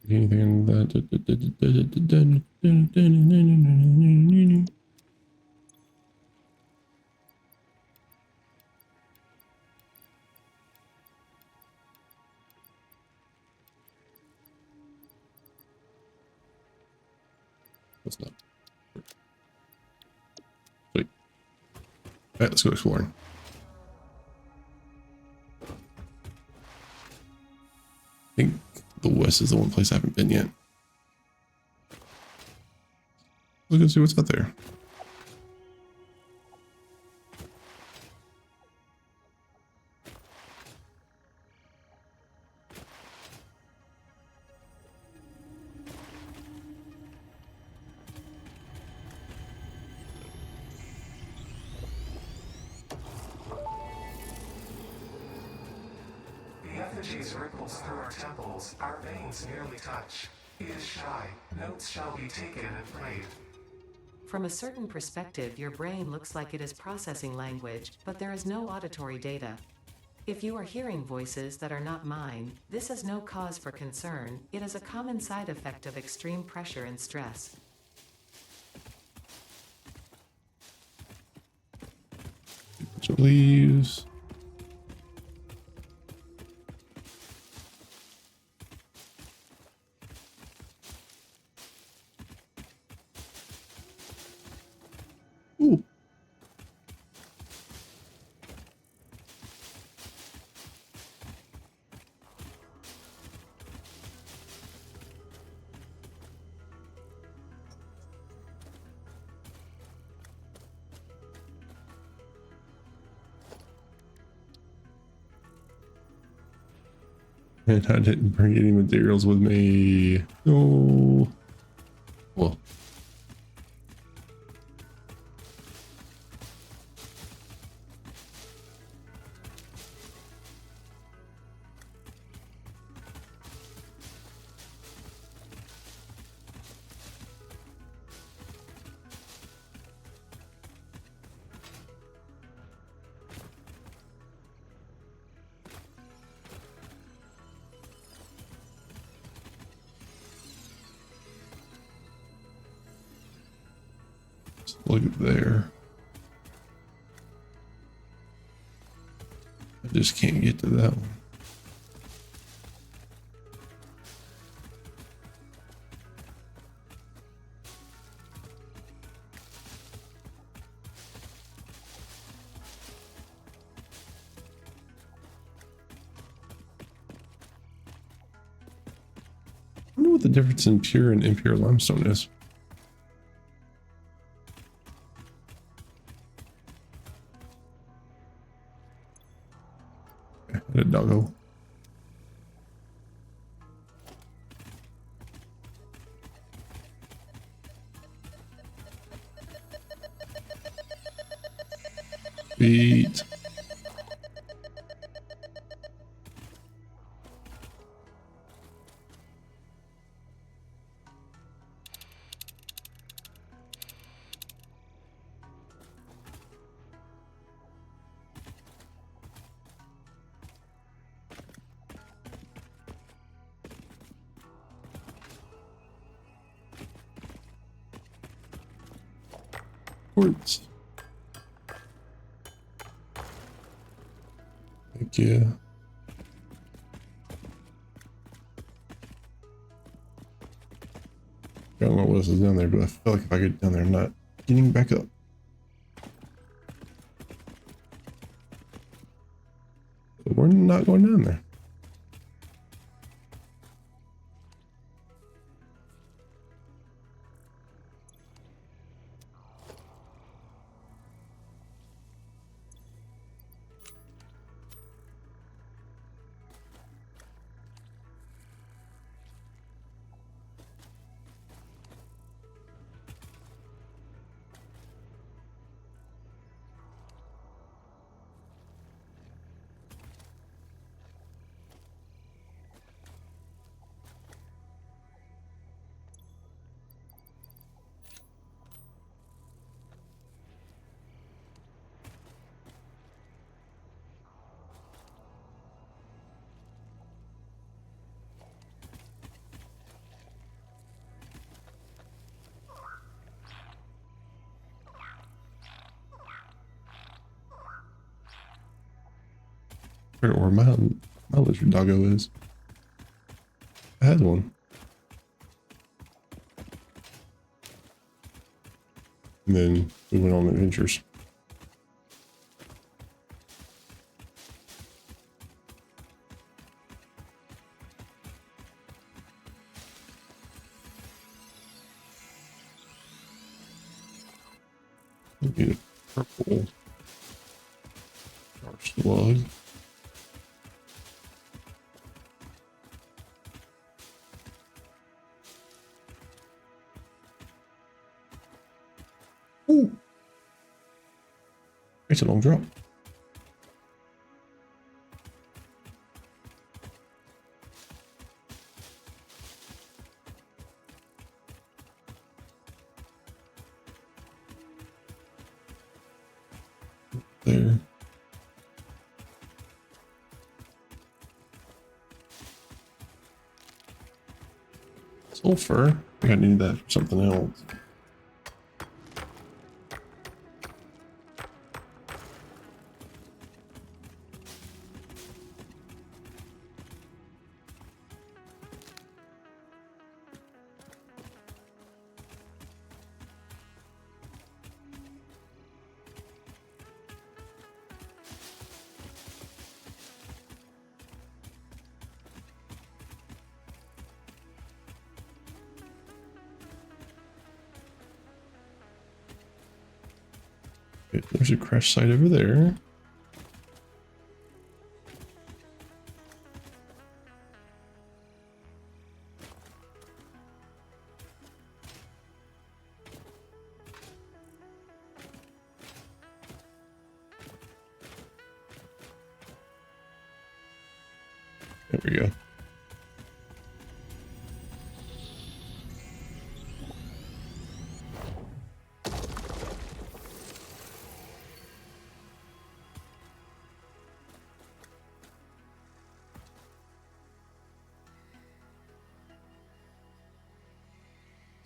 Anything in that. That's not. Sweet. Alright, let's go exploring. I think the west is the one place I haven't been yet. Let's go see what's out there. The effigies ripples through our temples, our veins nearly touch. He is shy, notes shall be taken and played. From a certain perspective, your brain looks like it is processing language, but there is no auditory data. If you are hearing voices that are not mine, this is no cause for concern. It is a common side effect of extreme pressure and stress. Bunch of leaves. Ooh. And I didn't bring any materials with me. No. Well. Look at there. I just can't get to that one. I wonder what the difference in pure and impure limestone is. A doggo. Sweet. Quartz. Thank you. I don't know what else is down there, but I feel like if I get down there, I'm not getting back up. So we're not going down there. Or my lizard doggo is. I had one. And then we went on adventures. I need a purple star slug. Ooh. It's a long drop. There. Sulfur. I think I need that for something else. Okay, there's a crash site over there. There we go.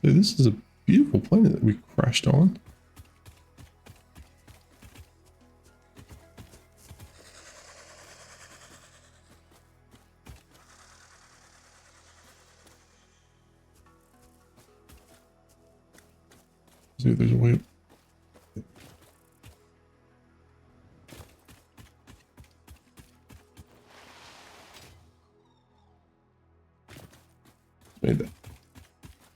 So this is a beautiful planet that we crashed on. See if there's a way. Made that.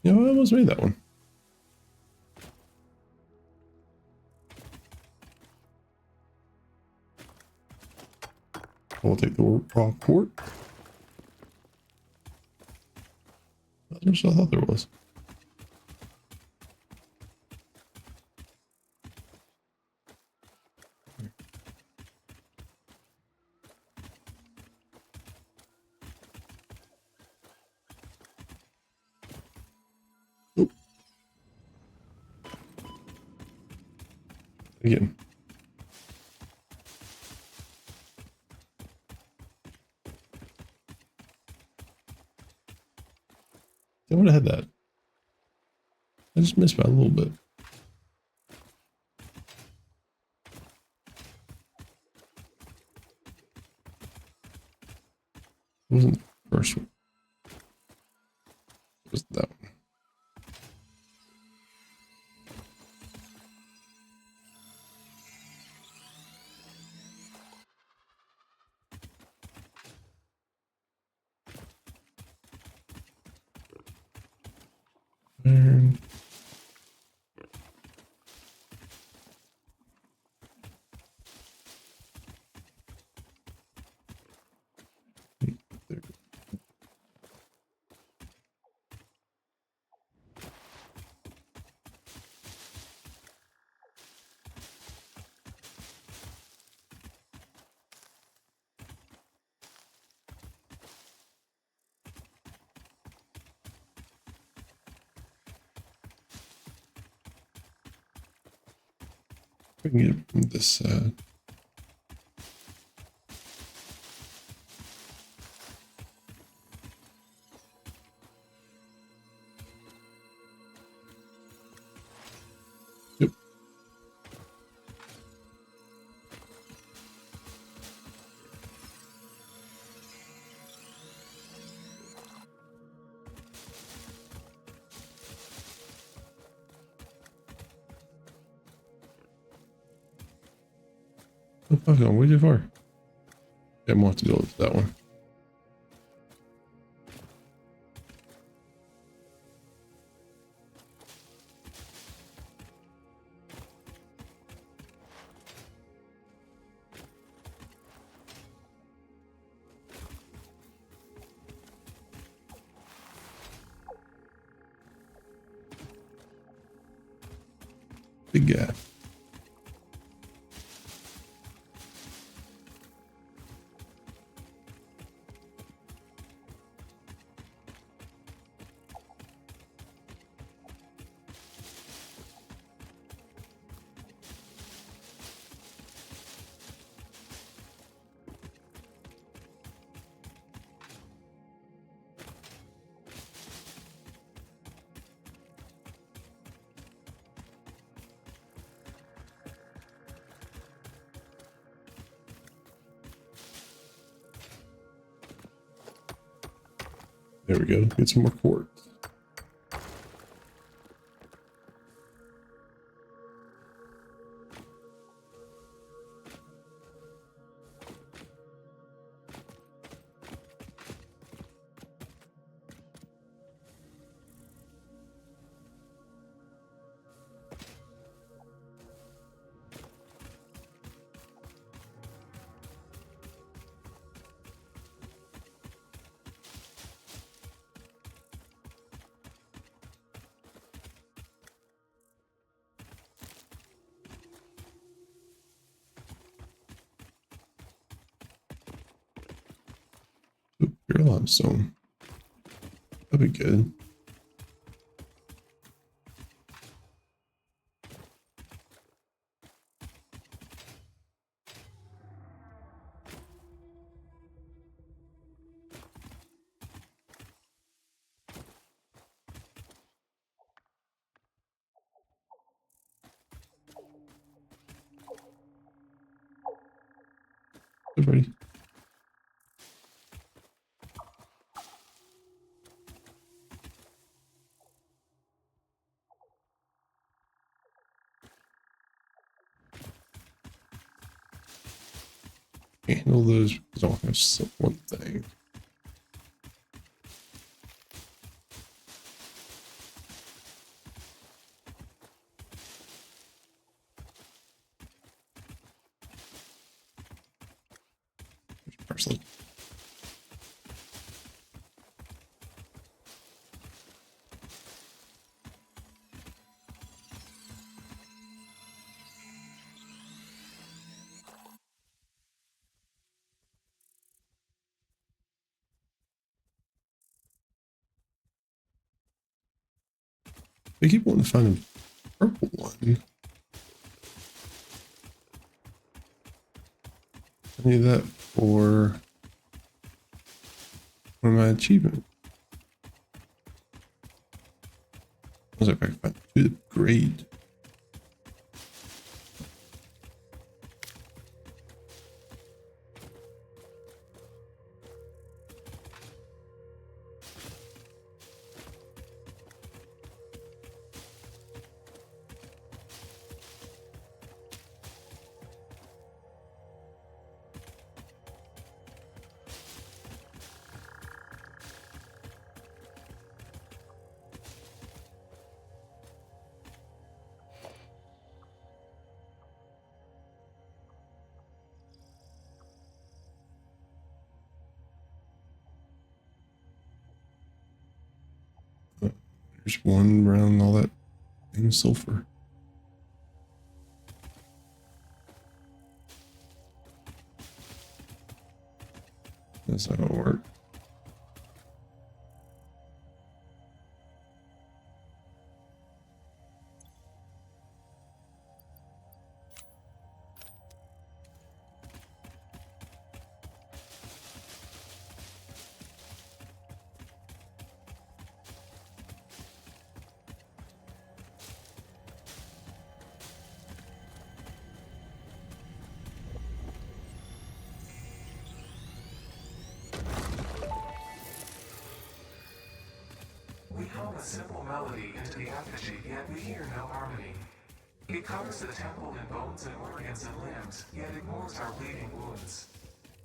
Yeah, I almost made that one. I'll take the raw port. I thought there was. Oop. Again. I would have had that. I just missed by a little bit. It wasn't the first one. It was that one. And there. We can get it from this side. Yep. Oh, fuck, I'm way too far. Yeah, I'm gonna have to go with that one. Big guy. There we go. Get some more quartz. Pure limestone. That'd be good. Everybody. Handle those because I don't have one thing. Personally. I keep wanting to find a purple one. I need that for one of my achievements. I was like, I can find good grade. There's one around all that thing sulfur. That's not gonna work. We hum a simple melody into the effigy, yet we hear no harmony. It covers the temple in bones and organs and limbs, yet ignores our bleeding wounds.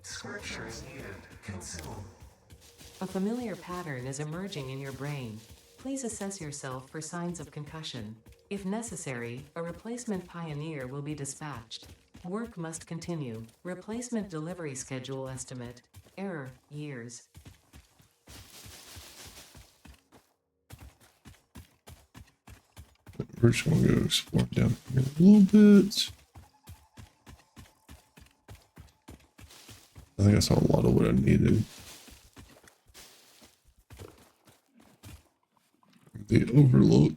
Scripture is needed. Consume. A familiar pattern is emerging in your brain. Please assess yourself for signs of concussion. If necessary, a replacement pioneer will be dispatched. Work must continue. Replacement delivery schedule estimate. Error, years. We're just gonna go explore down here a little bit. I think I saw a lot of what I needed. The overload.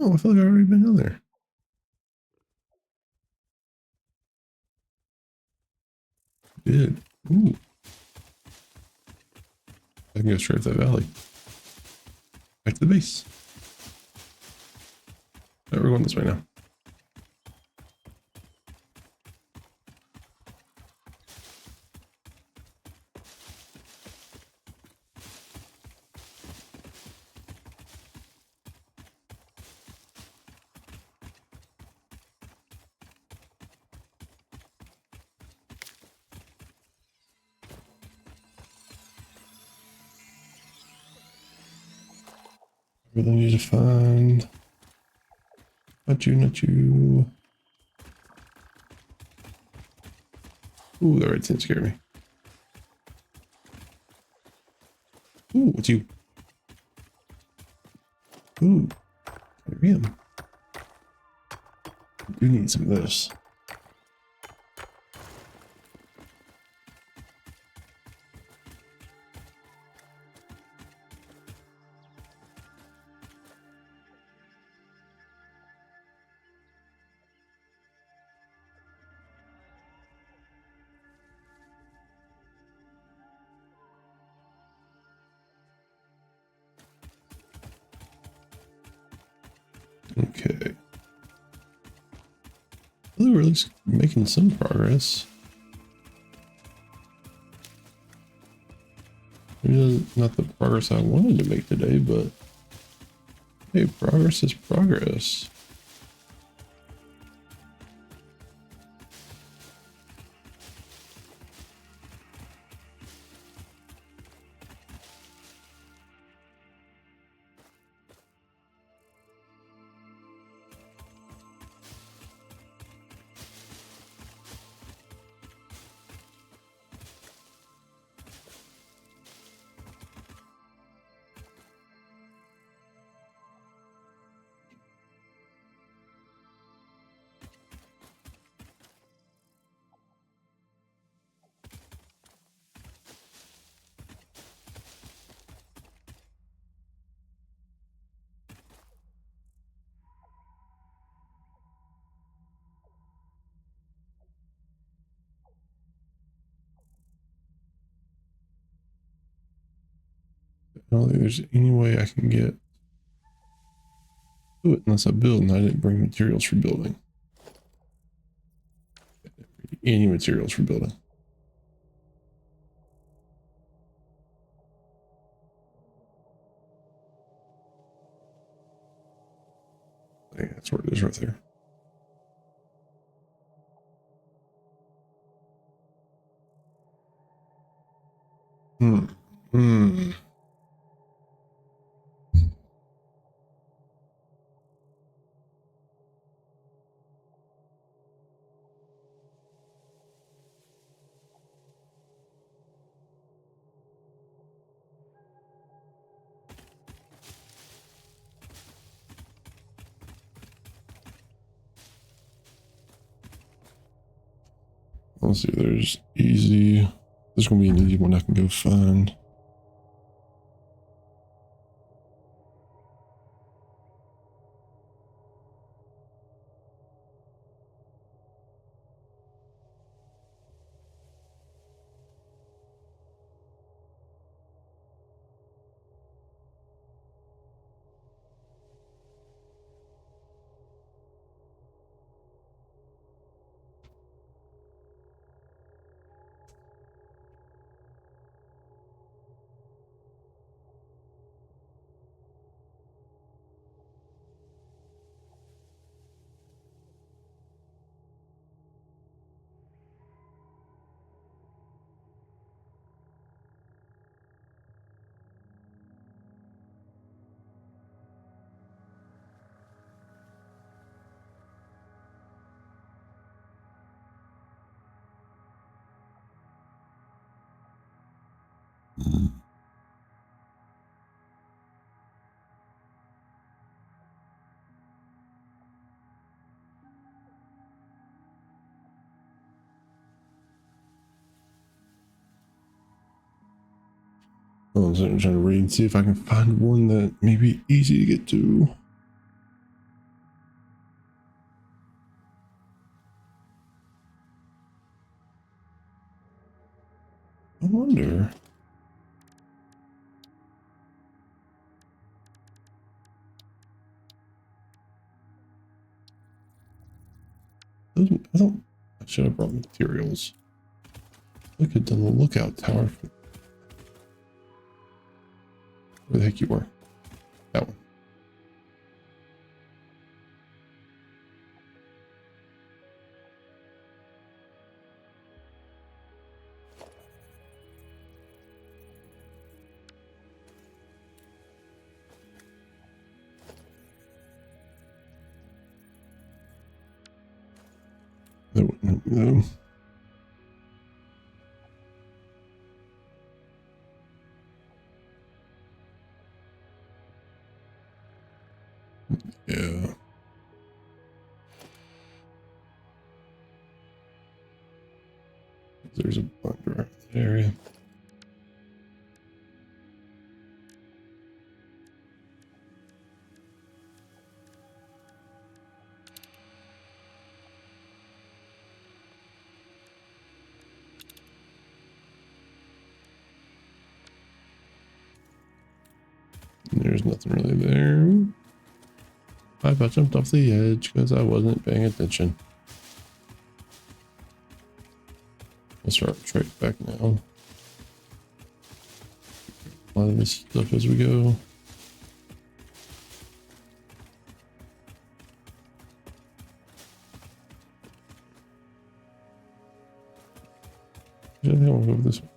Oh, I feel like I've already been down there. Did. Ooh. I can go straight up that valley. Back to the base. Oh, we're going this way now. Really need to find. Not you, not you. Ooh, that red tent scared me. Ooh, what's you? Ooh, him. We need some of this. Okay. Well, we're at least making some progress. Maybe not the progress I wanted to make today, but hey, progress is progress. I don't think there's any way I can get to it unless I build, and I didn't bring materials for building. Any materials for building. Yeah, that's where it is right there. Hmm. Hmm. Let's see, there's easy. There's gonna be an easy one I can go find. I'm trying to read and see if I can find one that may be easy to get to. I wonder. I should have brought materials. I could have done the lookout tower. Where the heck you were? That one. That wouldn't help me though. Yeah. There's a bunch around that area. There's nothing really there. I jumped off the edge because I wasn't paying attention. Let's start straight back now. A lot of this stuff as we go. I think I'll go over this way.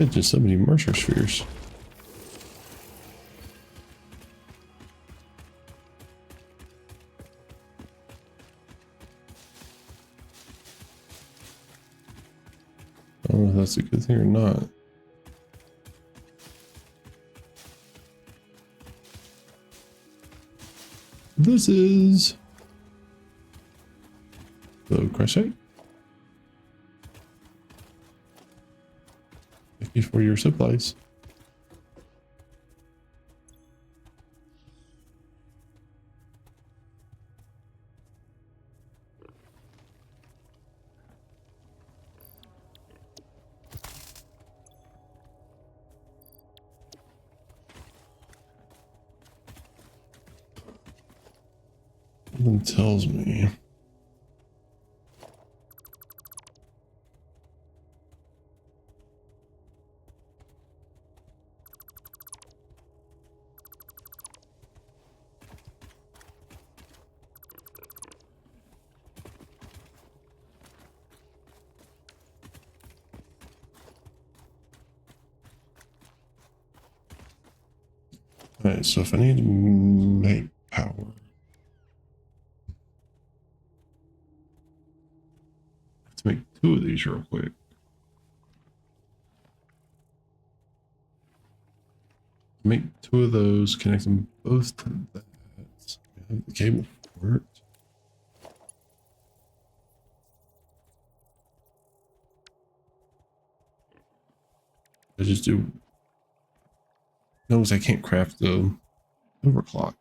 It's just so many Mercer spheres. I don't know if that's a good thing or not. This is the crash site. Thank you for your supplies. Something tells me. Alright, so if I need to make power. Let's make 2 of these real quick. Make 2 of those, connect them both to that. Have the cable worked. I just do. Notice I can't craft the overclock.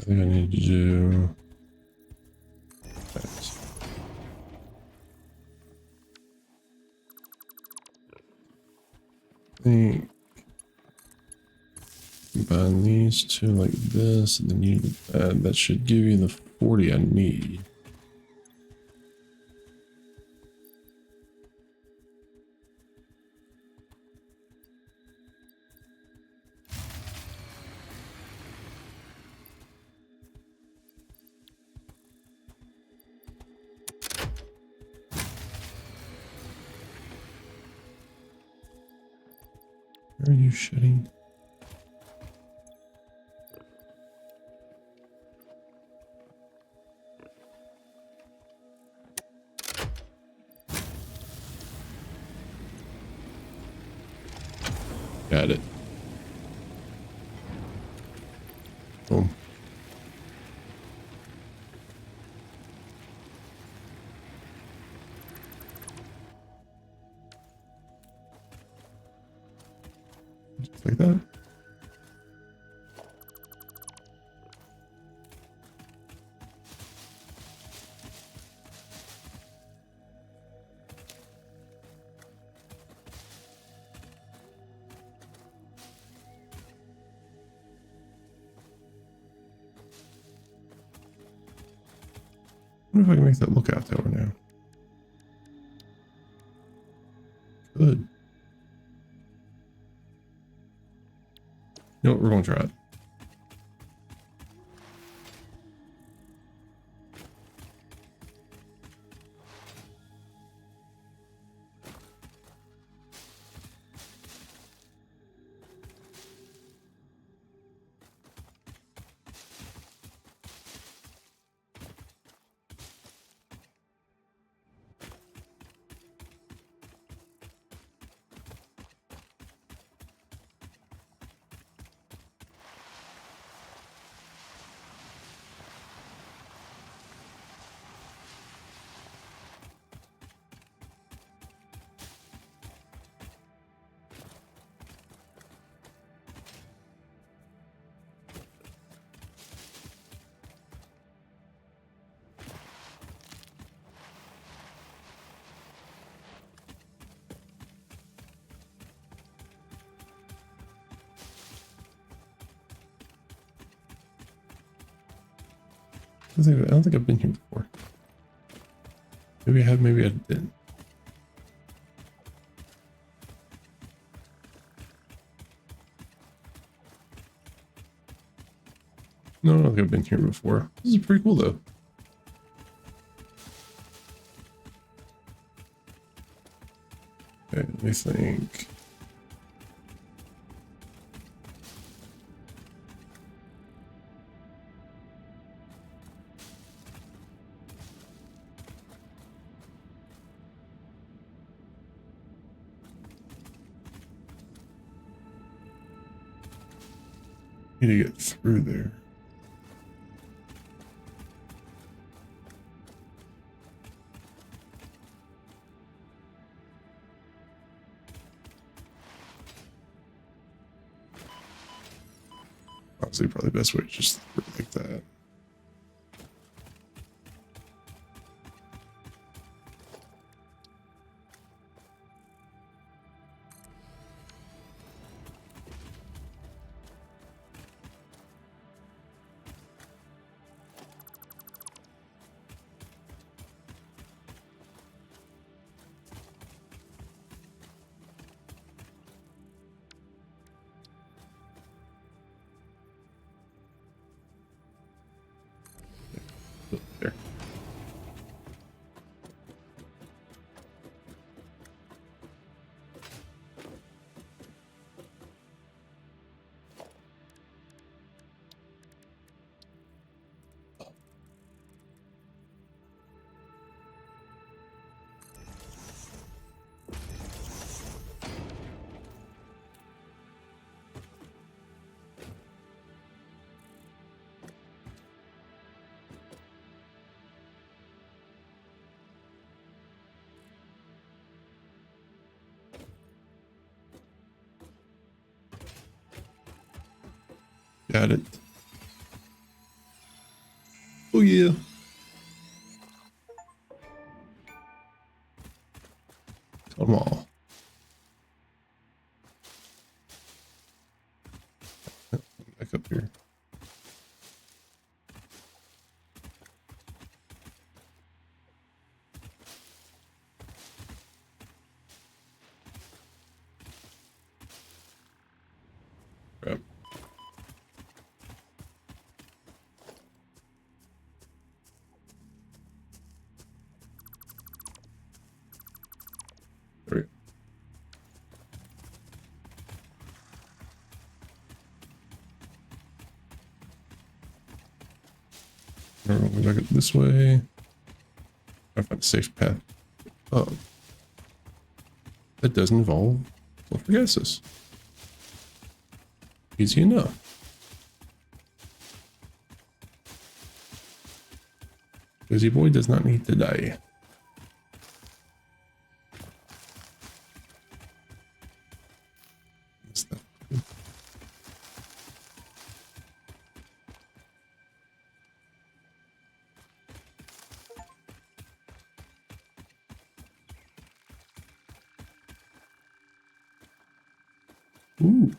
I think I need to do that. I think combine these two like this, and then you that should give you the 40 I need. Where are you shitting? Got it. Boom. Just like that. I wonder if I can make that lookout tower now. Good. You know what? We're going to try it. I don't think I've been here before. Maybe I have, maybe I didn't. No, I don't think I've been here before. This is pretty cool though. Okay, let me think. Need to get through there. Honestly, probably the best way to just like that. There. Got it. yeah. Come on. Back up here. Crap. There we go. We'll go back up this way. I find a safe path. Oh. That doesn't involve sulfur gases. Easy enough. Busy boy does not need to die. That's not good. Ooh.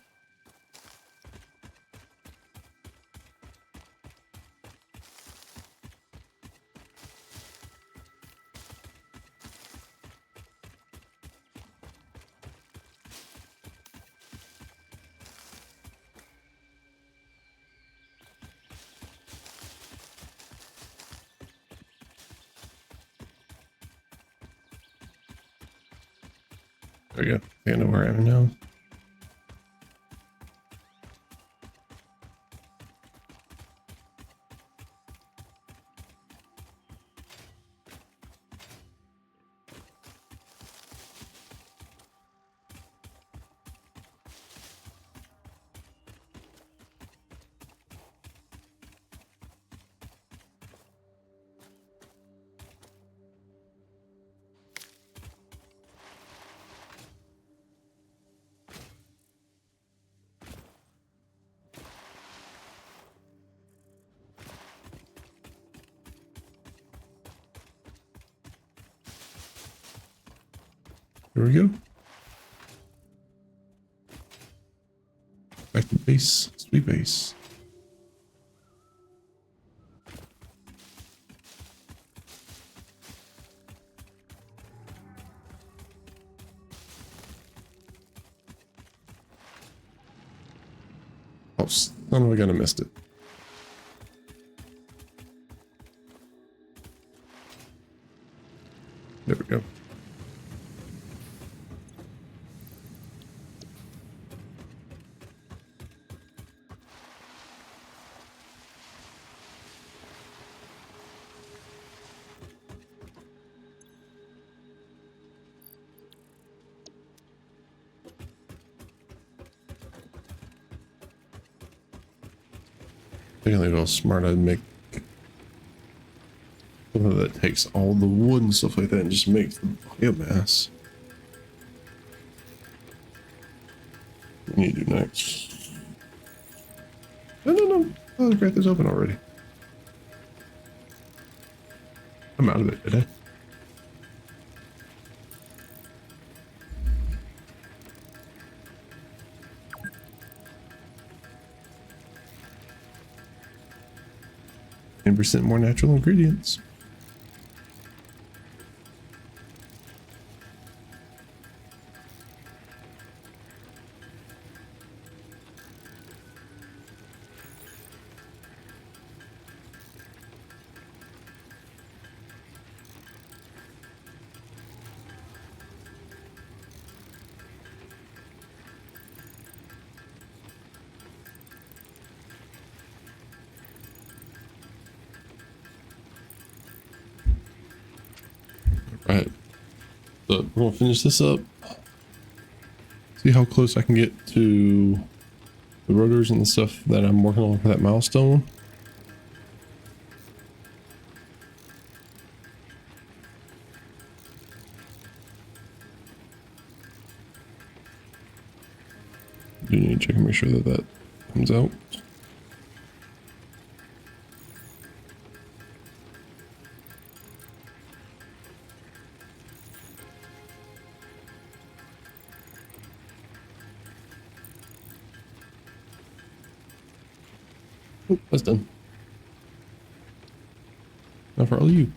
There we go. I think I know where I am now. There we go. Back to base. Sweet base. Oh, son of a gun, I missed it. There we go. I think it was smart. I'd make something that takes all the wood and stuff like that and just makes the biomass. What do you do next? No. Oh, the grate is open already. I'm out of it, did I? %, more natural ingredients. Right. So we're gonna finish this up. See how close I can get to the rotors and the stuff that I'm working on for that milestone. Do need to check and make sure that that comes out. Oh, that's done. Now for all of you.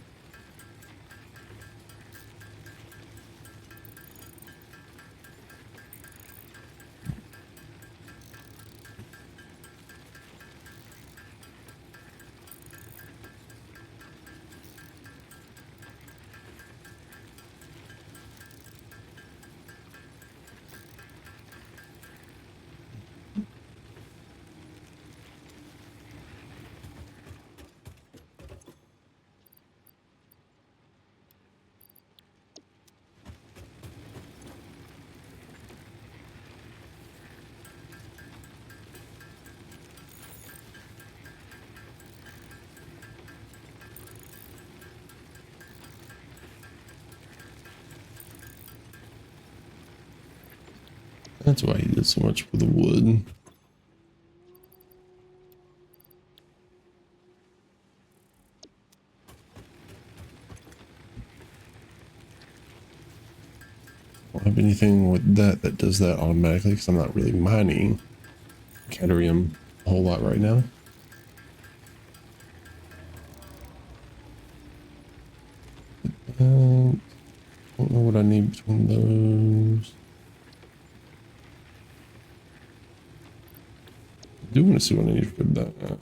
That's why he did so much for the wood. I don't have anything with that that does that automatically because I'm not really mining cadmium a whole lot right now. Don't know what I need between those. I do want to see what I need for that.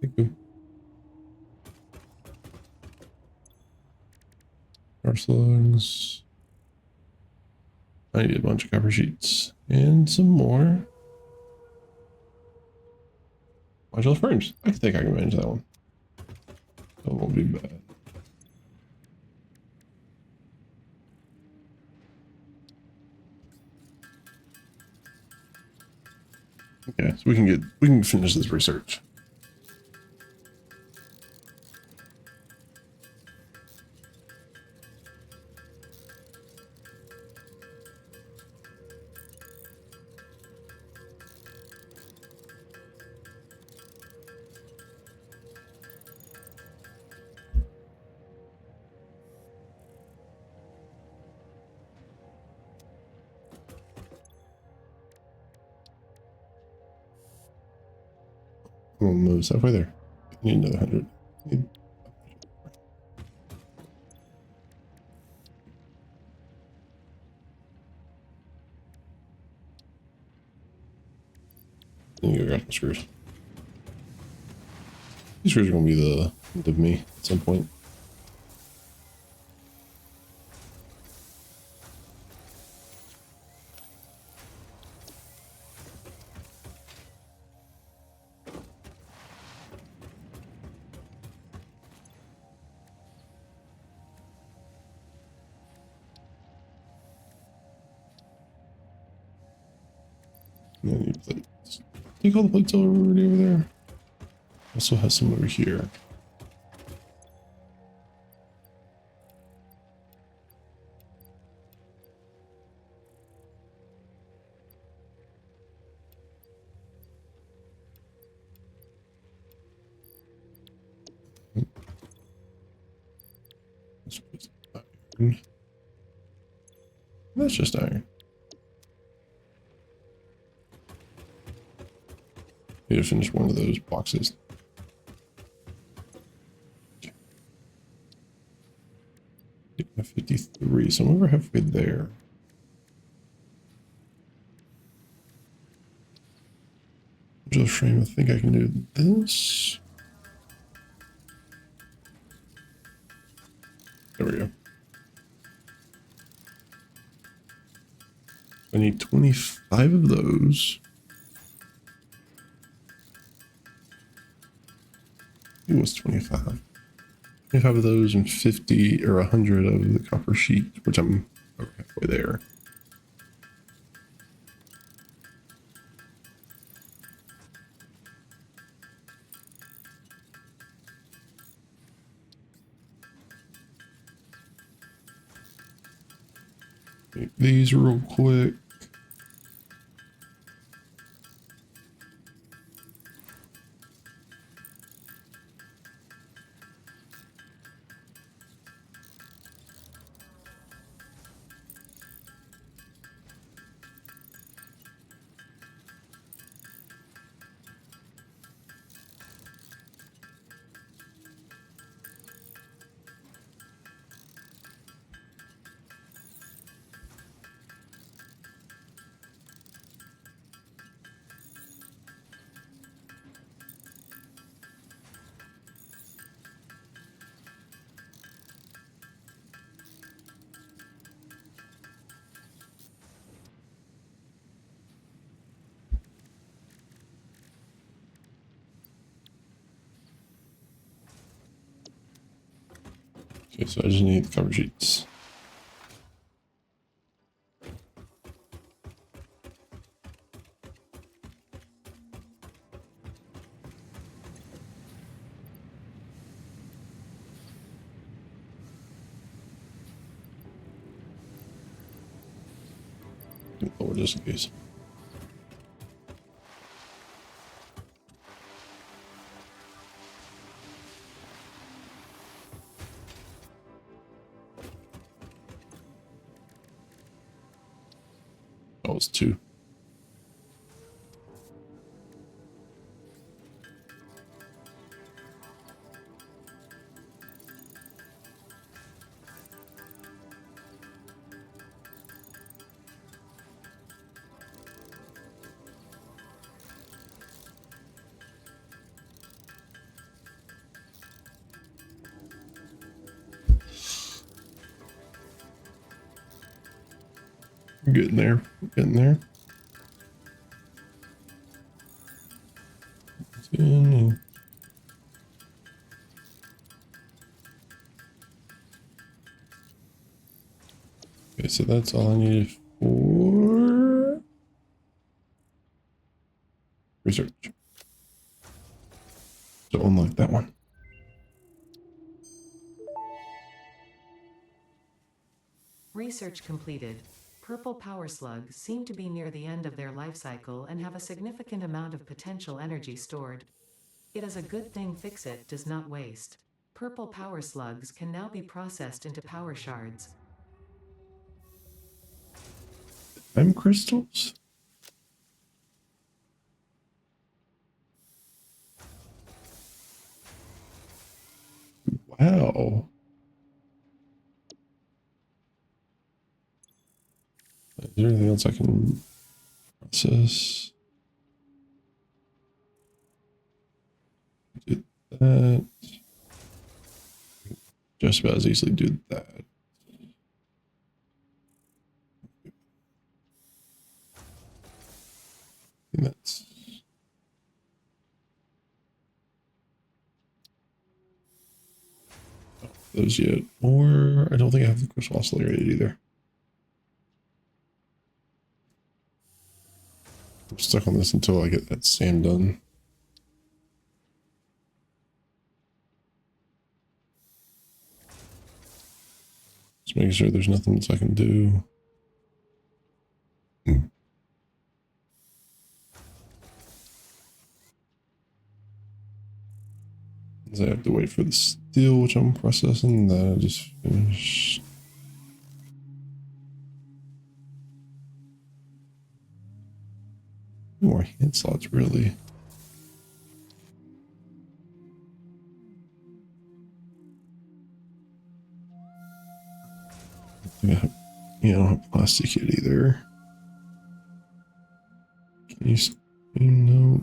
Thank you. Car slugs. I need a bunch of copper sheets and some more modular frames. I think I can manage that one. That won't be bad. Okay, so we can finish this research. We'll move halfway there. Need another 100. Need to go grab some screws. These screws are gonna be the end of me at some point. And I need plates. Take all the plates already over there. Also has some over here. Iron. That's just iron. Need to finish one of those boxes. Yeah, 53, so I'm over halfway there. Just frame, I think I can do this. There we go. I need 25 of those. It was 25. 25 of those and 50 or 100 of the copper sheet, which I'm over halfway there. Make these real quick. Okay, so I just need the cover sheets. Lower just in case. That was 2. We're getting there. We're getting there. Okay, so that's all I needed for research. So unlock that one. Research completed. Purple power slugs seem to be near the end of their life cycle and have a significant amount of potential energy stored. It is a good thing Fix-It does not waste. Purple power slugs can now be processed into power shards. M crystals? Wow. Is there anything else I can process? Do that. Just about as easily do that. And that's those yet. Or I don't think I have the crystal oscillator either. I'm stuck on this until I get that sand done. Just making sure there's nothing else I can do. I have to wait for the steel, which I'm processing. That I just finished. More hand slots, really. Yeah, you don't have plastic yet either. Can you know?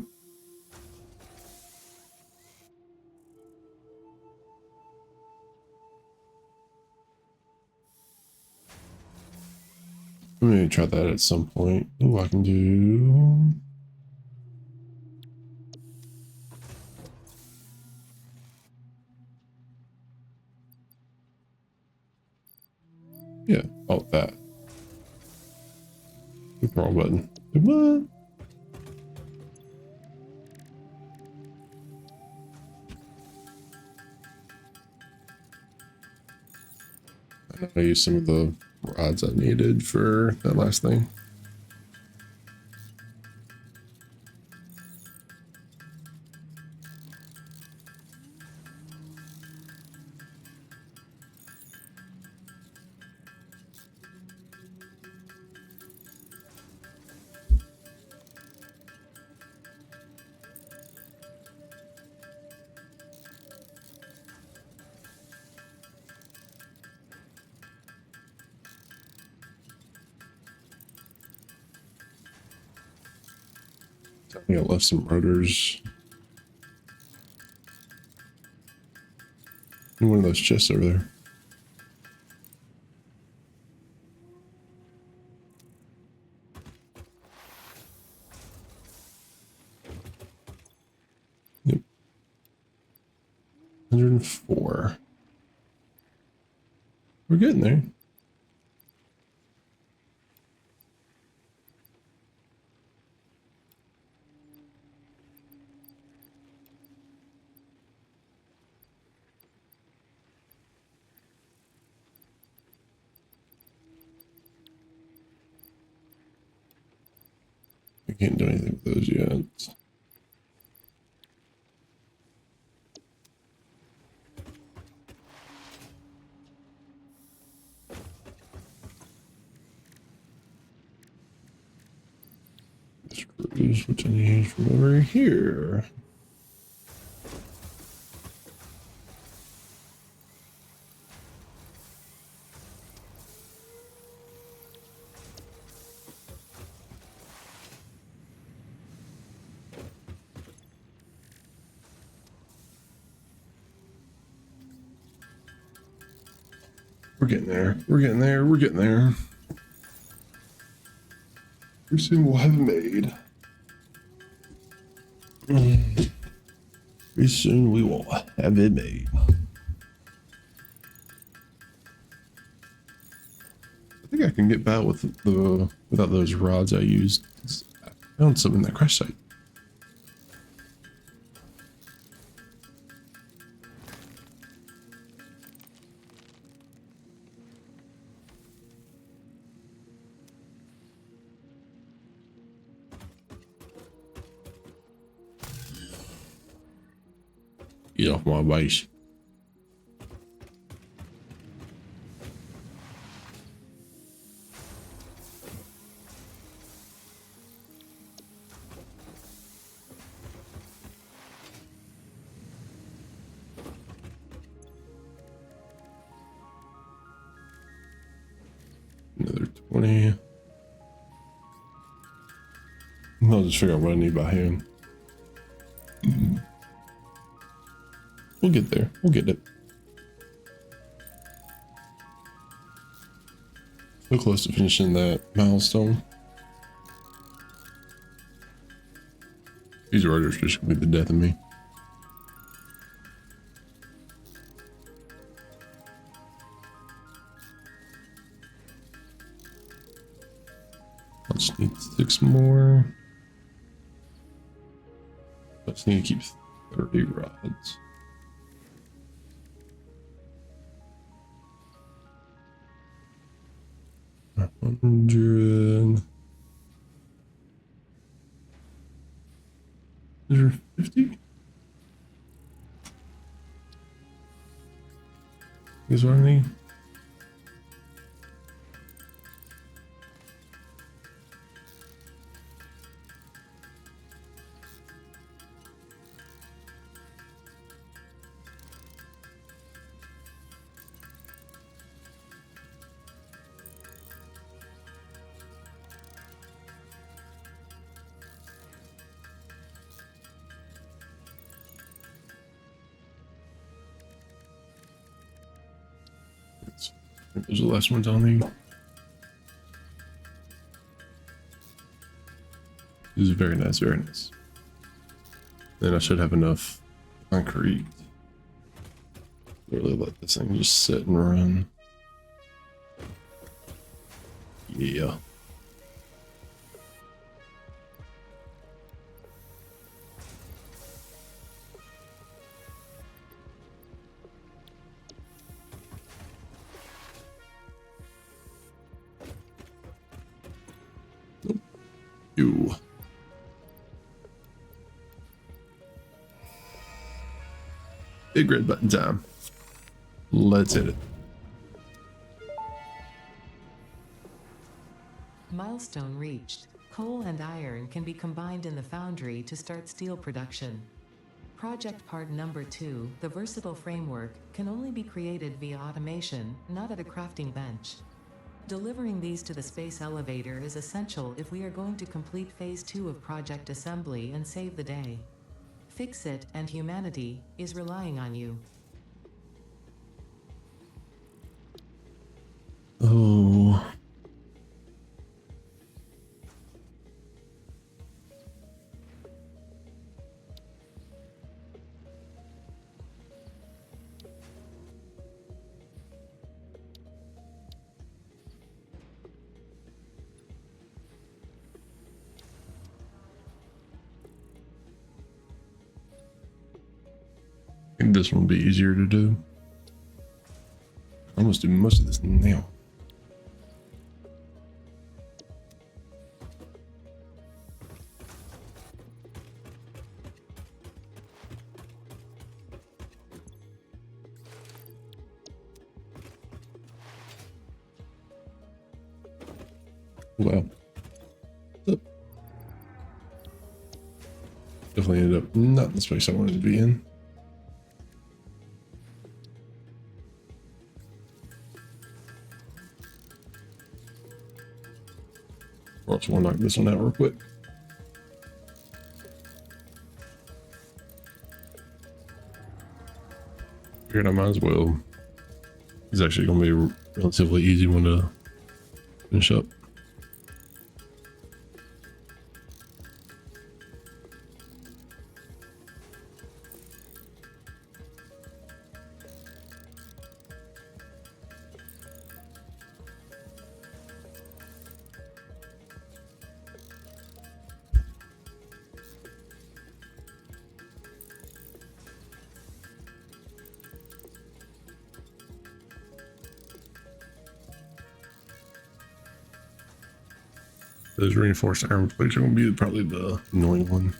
I'm gonna try that at some point. Ooh, I can do. Yeah, oh, that. Wrong button. What? I used some of the rods I needed for that last thing. I think I left some rotors in one of those chests over there. Yep. 104. We're getting there. I can't do anything with those yet. Screws, which I need from over here. We're getting there. We're getting there. We're getting there. Pretty soon we'll have it made. Pretty soon we will have it made. I think I can get by with the without those rods I used. I found some in that crash site. Get off my base. Another 20. I'll just figure out what I need by hand. We'll get there. We'll get it. So close to finishing that milestone. These orders just gonna be the death of me. I just need 6 more. I just need to keep 30 rods. $100. Is there 50? Is what I need. Those are the last ones on me. This is very nice, very nice. Then I should have enough concrete. Really let this thing just sit and run. Yeah. You. Big red button time. Let's hit it. Milestone reached. Coal and iron can be combined in the foundry to start steel production. Project part number 2, the versatile framework, can only be created via automation, not at a crafting bench. Delivering these to the space elevator is essential if we are going to complete phase 2 of project assembly and save the day. Fix it, and humanity is relying on you. Oh. This one will be easier to do. I almost do most of this now. Wow. Definitely ended up not the space I wanted to be in. Also want to knock this one out real quick. Figured I might as well. It's actually going to be a relatively easy one to finish up. Those reinforced iron plates are going to be probably the annoying one.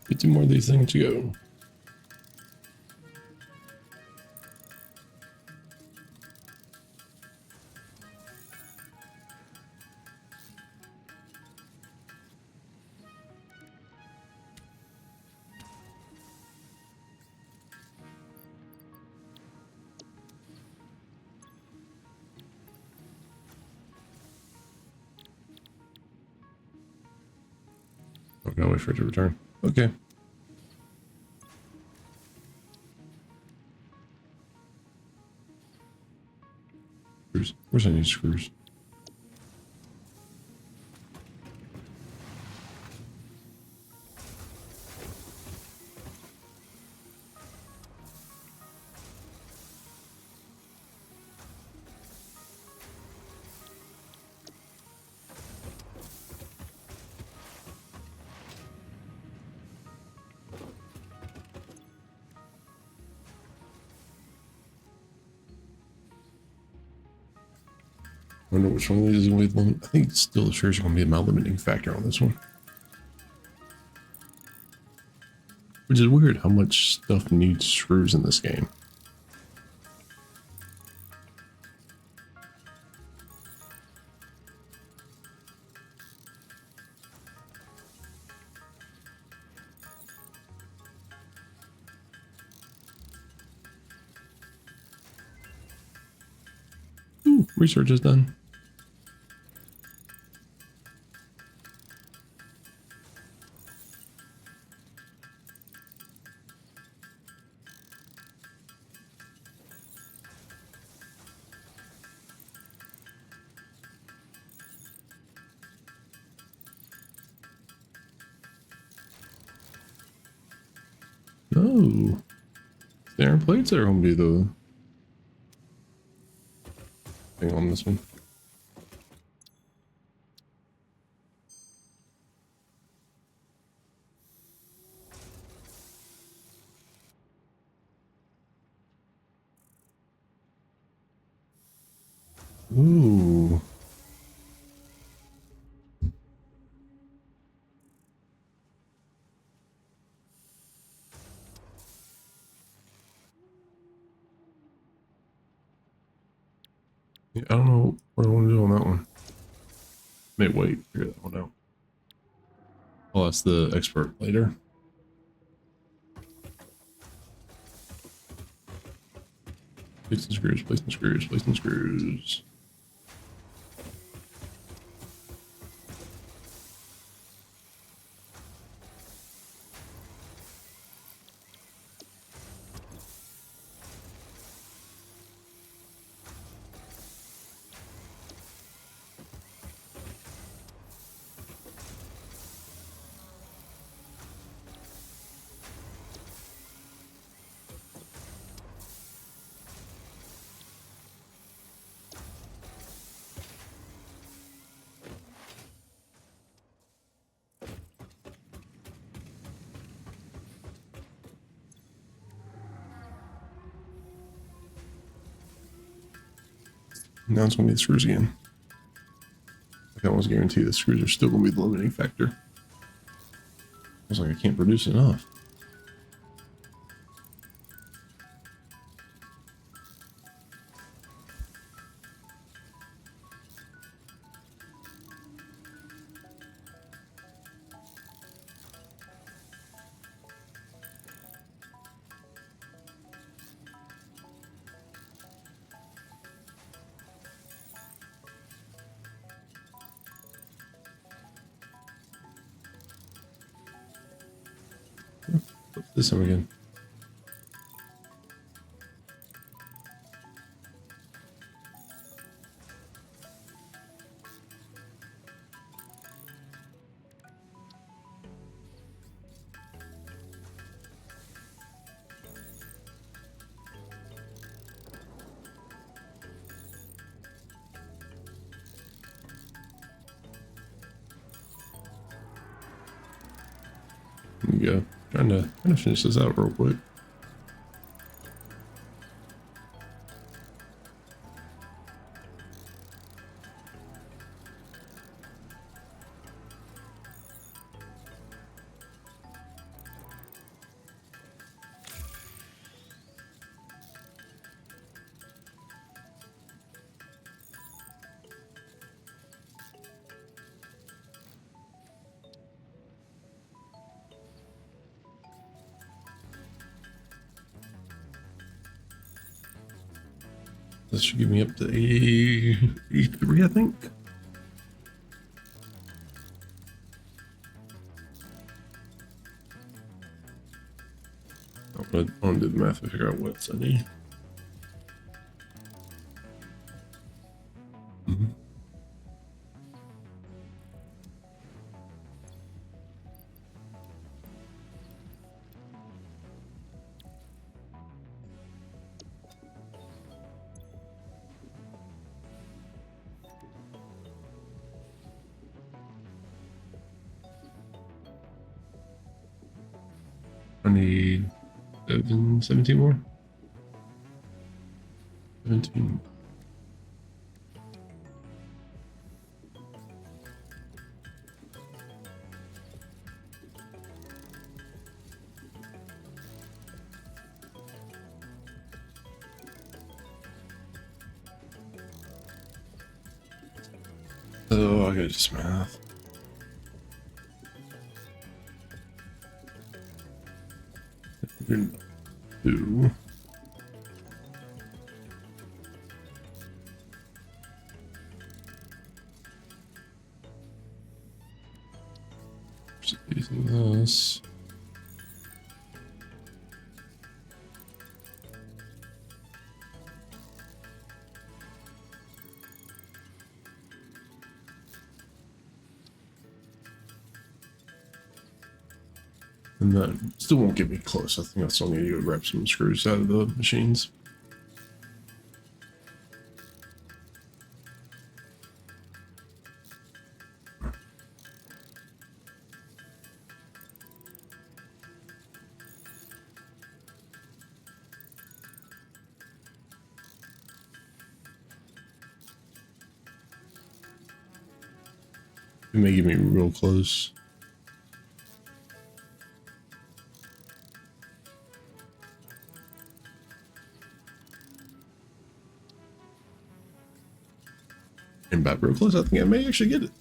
Get 2 more of these things to go. I gotta wait for it to return. Okay. Screws. Where's I need screws? I wonder which one of these is going to be the limit. I think still sure is going to be my limiting factor on this one. Which is weird how much stuff needs screws in this game. Ooh, research is done. No. The iron plates are going to be the thing on this one. Ooh. Yeah, I don't know what I want to do on that one. May wait, figure that one out. I'll ask the expert later. Placing screws, placing screws, placing screws. Now it's going to be the screws again. I can almost guarantee the screws are still going to be the limiting factor. I was like, I can't produce enough. What's this one again? There we go. Trying to finish this out real quick. This should give me up to 83, I think. I want to do the math to figure out what I need. I need 17 more. 17. Oh, I gotta just math. Two. Using this. And that still won't get me close. I think I still need to go grab some screws out of the machines. It may get me real close. And by real close, I think I may actually get it.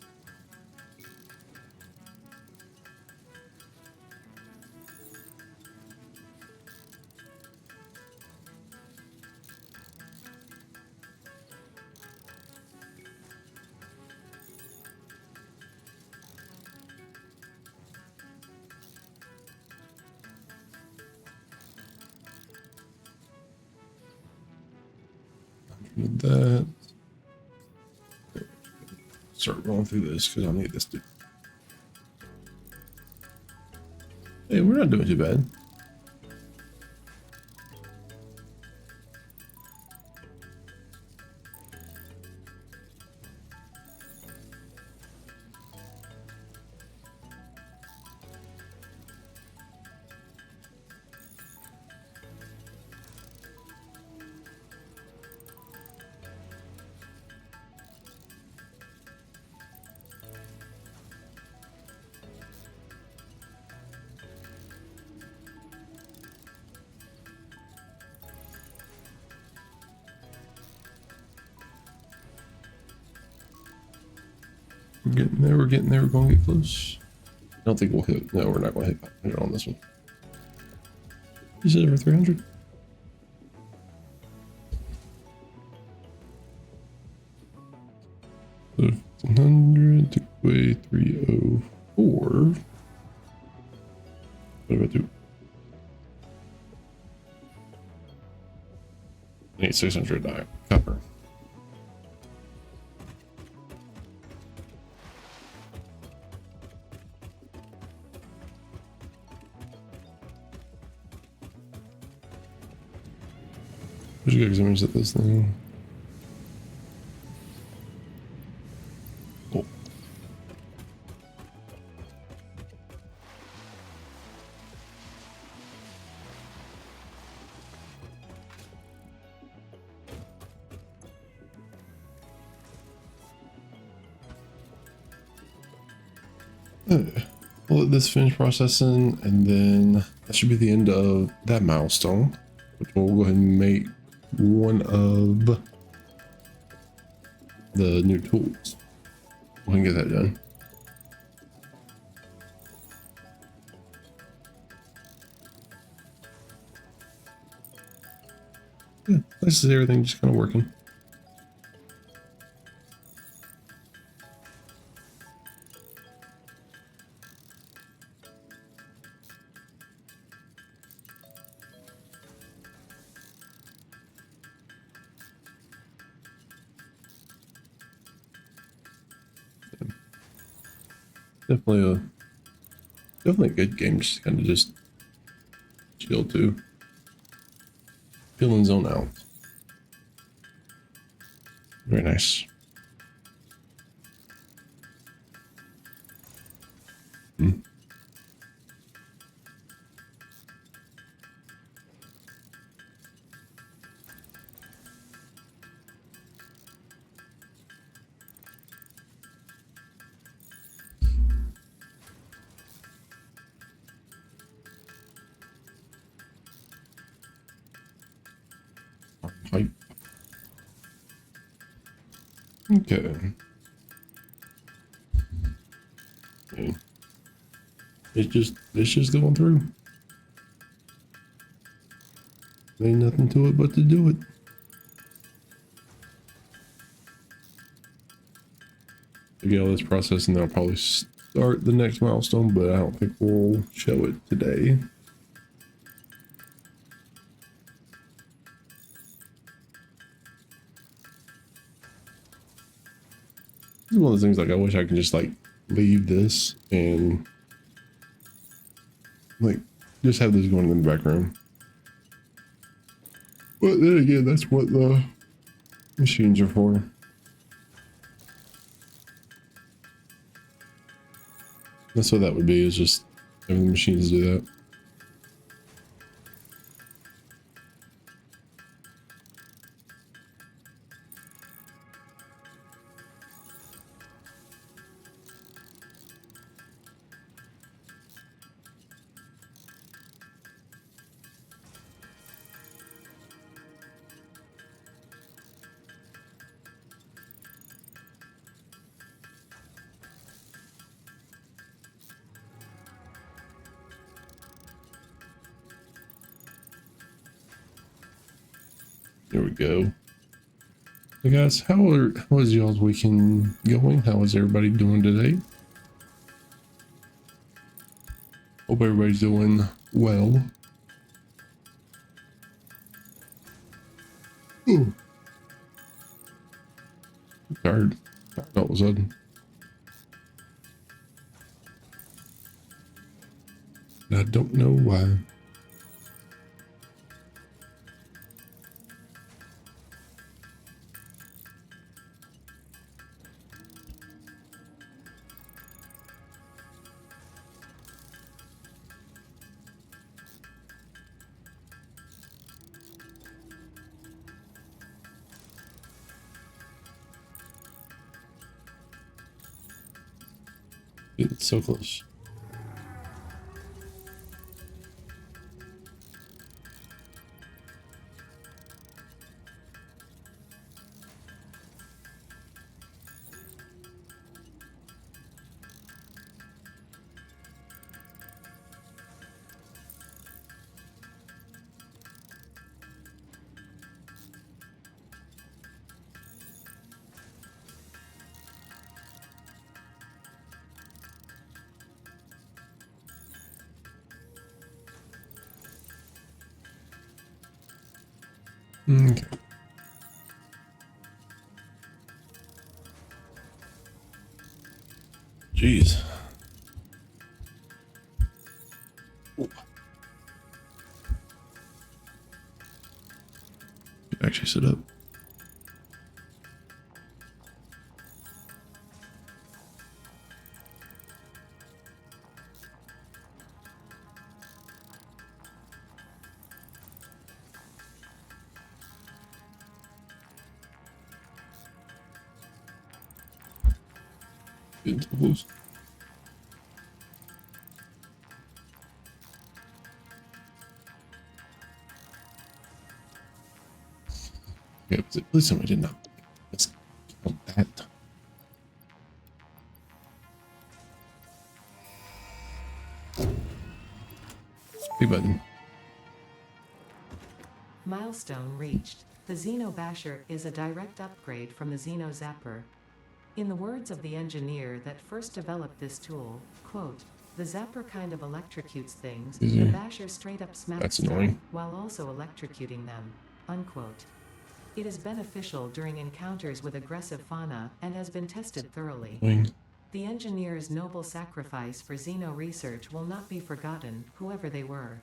Need that. Start rolling through this because I need this to. Hey, we're not doing too bad. We're getting there. We're getting there. We're going to get close. I don't think we'll hit. No, we're not going to hit 500 on this one. You said over 300? So 100 took away 304. What about do? Need 600 copper. There's good image at this thing. Cool. We'll let this finish processing, and then that should be the end of that milestone, which we'll go ahead and make one of the new tools. We'll get that done. Yeah, this is everything just kind of working. Definitely a good game, just kind of just chill to. Feeling zone out. Very nice. Hype. Okay. Okay. It's just going through. Ain't nothing to it but to do it. To get all this processing, I'll probably start the next milestone, but I don't think we'll show it today. It's one of those things like I wish I could just like leave this and like just have this going in the background. But then again, that's what the machines are for. That's what that would be, is just having the machines do that. There we go. Hey guys, how is y'all's weekend going? How is everybody doing today? Hope everybody's doing well. Ooh. I'm tired all of a sudden. And I don't know why. It's so close. Okay. Jeez. Ooh. Actually sit up. Get close. Okay, please somebody did not. Let's count that. Hey, button. Milestone reached. The Xeno Basher is a direct upgrade from the Xeno Zapper. In the words of the engineer that first developed this tool, quote, "The Zapper kind of electrocutes things, the Easy. Basher straight up smacks That's stuff annoying. while also electrocuting them." Unquote. It is beneficial during encounters with aggressive fauna and has been tested thoroughly. Annoying. The engineer's noble sacrifice for Xeno research will not be forgotten, whoever they were.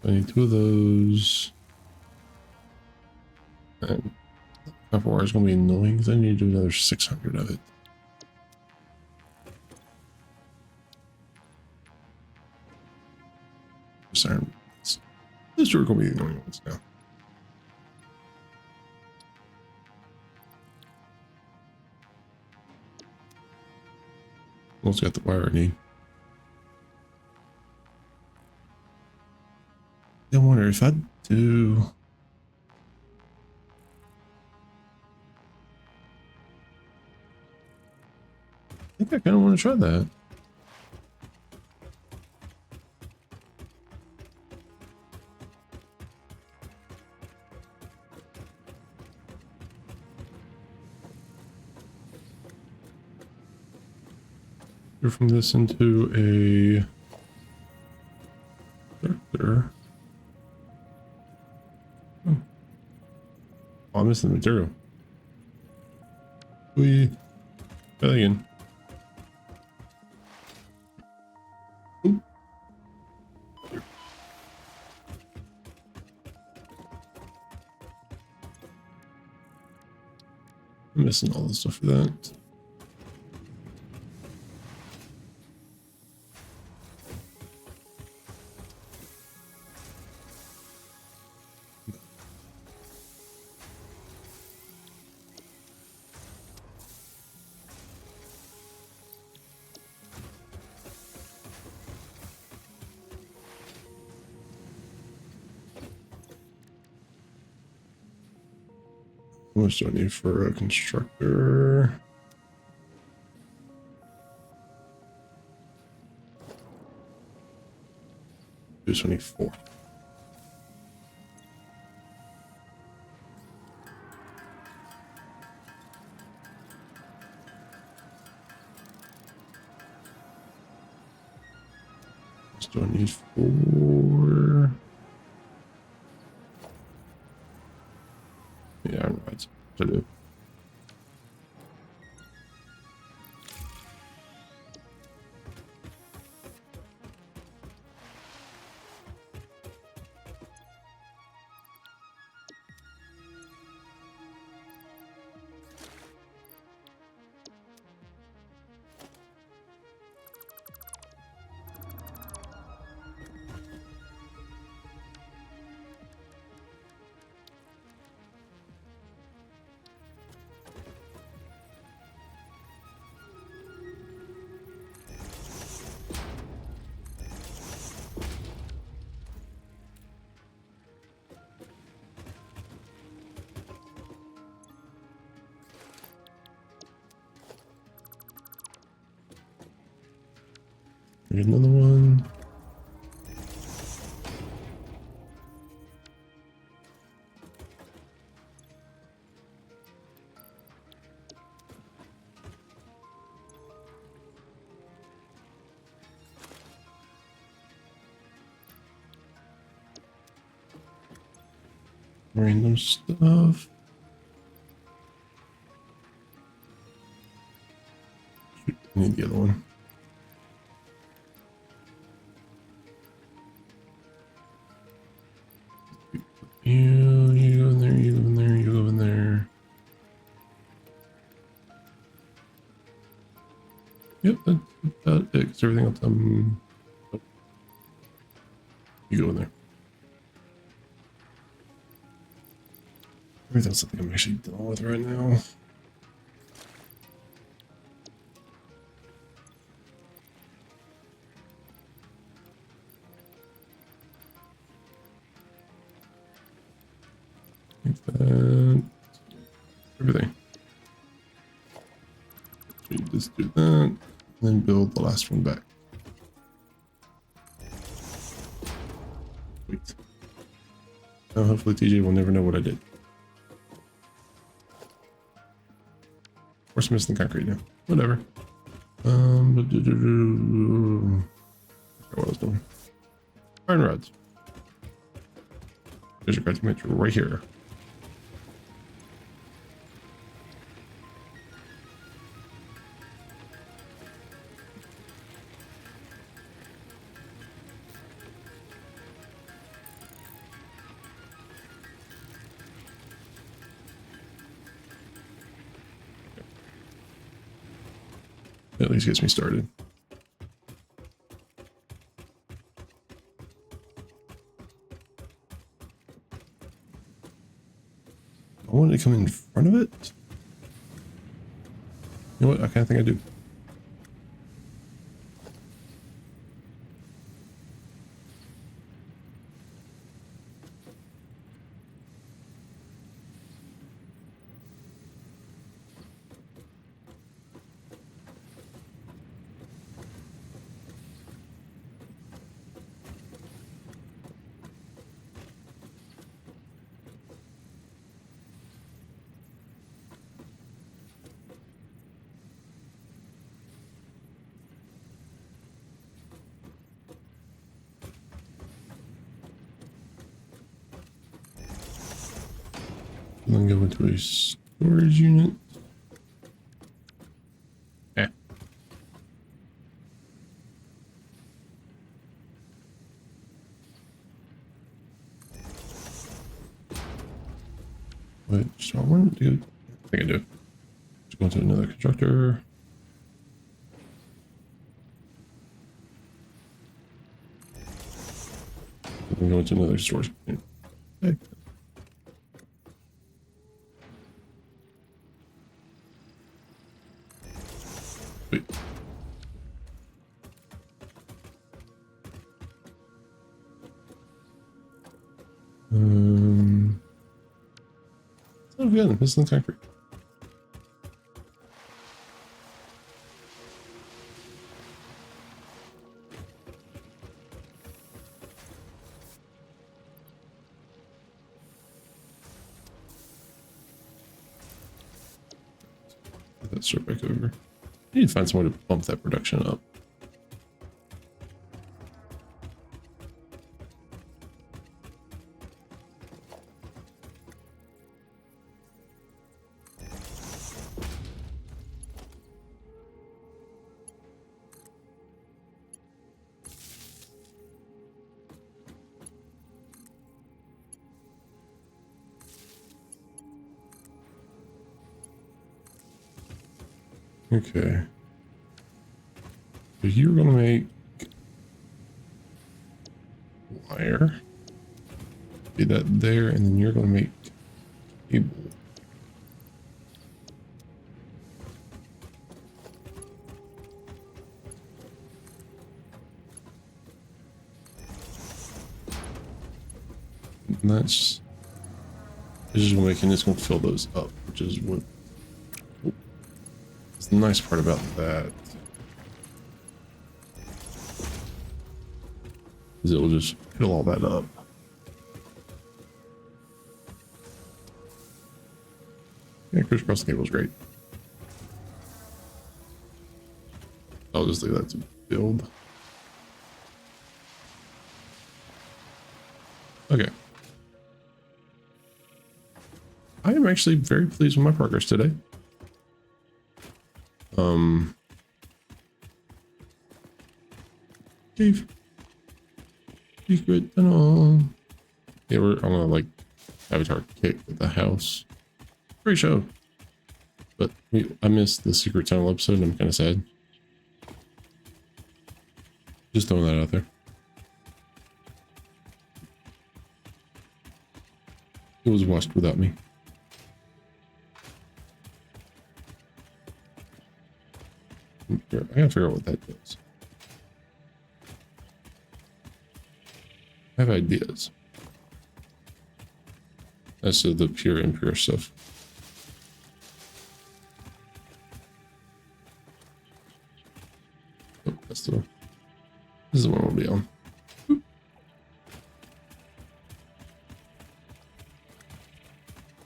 I need 2 of those. And F4 is going to be annoying because I need to do another 600 of it. Sorry. These 2 are going to be the annoying ones now. Almost got the wire I need. I wonder if I do. I think I kind of want to try that. Go from this into a tractor. Oh, I'm missing the material. We try that again. Oop. I'm missing all the stuff for that. How much do I need for a constructor? Just 24. What do I need for? Yeah, I don't know. It's to do. Get another one. random stuff. Shoot, I need the other one. You go in there, you go in there, you go in there. Yep, that's about it. 'Cause everything else, oh, you go in there. Everything else I think I'm actually done with right now. Like that. Everything. We just do that, and then build the last one back. Wait. Now hopefully TJ will never know what I did. Of course I'm missing the concrete now. Whatever. I forgot what I was doing. Iron rods. There's your crafting bench right here. At least gets me started. I wanted to come in front of it. You know what? I kind of think I do. And then go into a storage unit. Yeah. Which do I want to do? I think I do. Just go into another constructor. And then go into another storage unit. Okay. Wait. Oh, good. This is concrete. Put that straight back over. I need to find some way to bump that production up. Okay. So you're gonna make wire. Do that there, and then you're gonna make cable. And that's just making this gonna fill those up, which is what is the nice part about that. Is it'll just fill all that up. Yeah, crisscross cable is great. I'll just leave that to build. Okay. I am actually very pleased with my progress today. Cave. Secret tunnel. Yeah, we're on a like Avatar kick with the house. Great show. But I missed the secret tunnel episode and I'm kind of sad. Just throwing that out there. It was watched without me. I gotta figure out what that does. I have ideas. As to the pure and pure stuff. Oh, that's the one. This is the one we'll be on. Oop.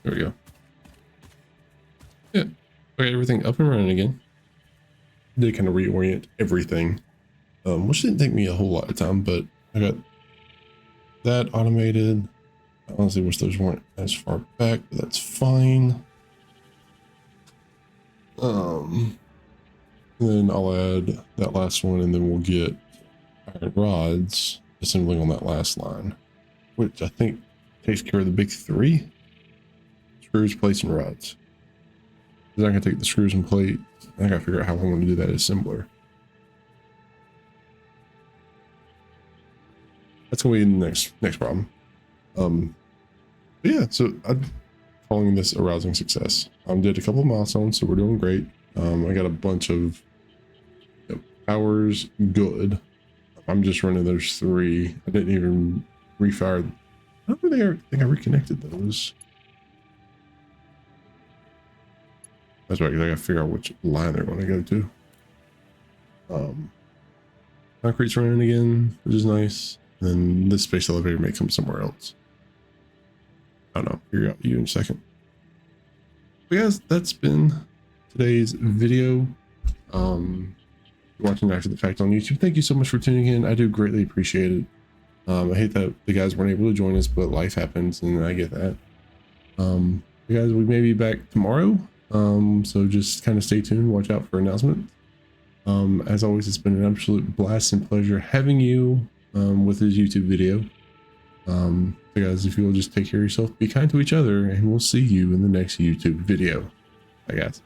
There we go. Yeah. Okay, everything up and running again. Did kind of reorient everything. Which didn't take me a whole lot of time, but I got that automated. I honestly wish those weren't as far back, but that's fine. And then I'll add that last one, and then we'll get iron rods assembling on that last line, which I think takes care of the big three: screws, plates, and rods. Because I can take the screws and plates. I gotta figure out how I'm going to do that assembler. That's gonna be the next problem. But yeah, so I'm calling this a rousing success. Did a couple of milestones, so we're doing great. I got a bunch of hours good. I'm just running those 3. I didn't even refire. I don't think I reconnected those. That's right, because I gotta figure out which line they're going to go to. Concrete's running again, which is nice. And then this space elevator may come somewhere else. I don't know. Figure out you in a second. But guys, that's been today's video. Watching after the fact on YouTube. Thank you so much for tuning in. I do greatly appreciate it. I hate that the guys weren't able to join us, but life happens, and I get that. You guys, we may be back tomorrow. So just kind of stay tuned. Watch out for announcements. As always, it's been an absolute blast and pleasure having you with this YouTube video. So guys, if you will just take care of yourself, be kind to each other, and we'll see you in the next YouTube video. Bye guys.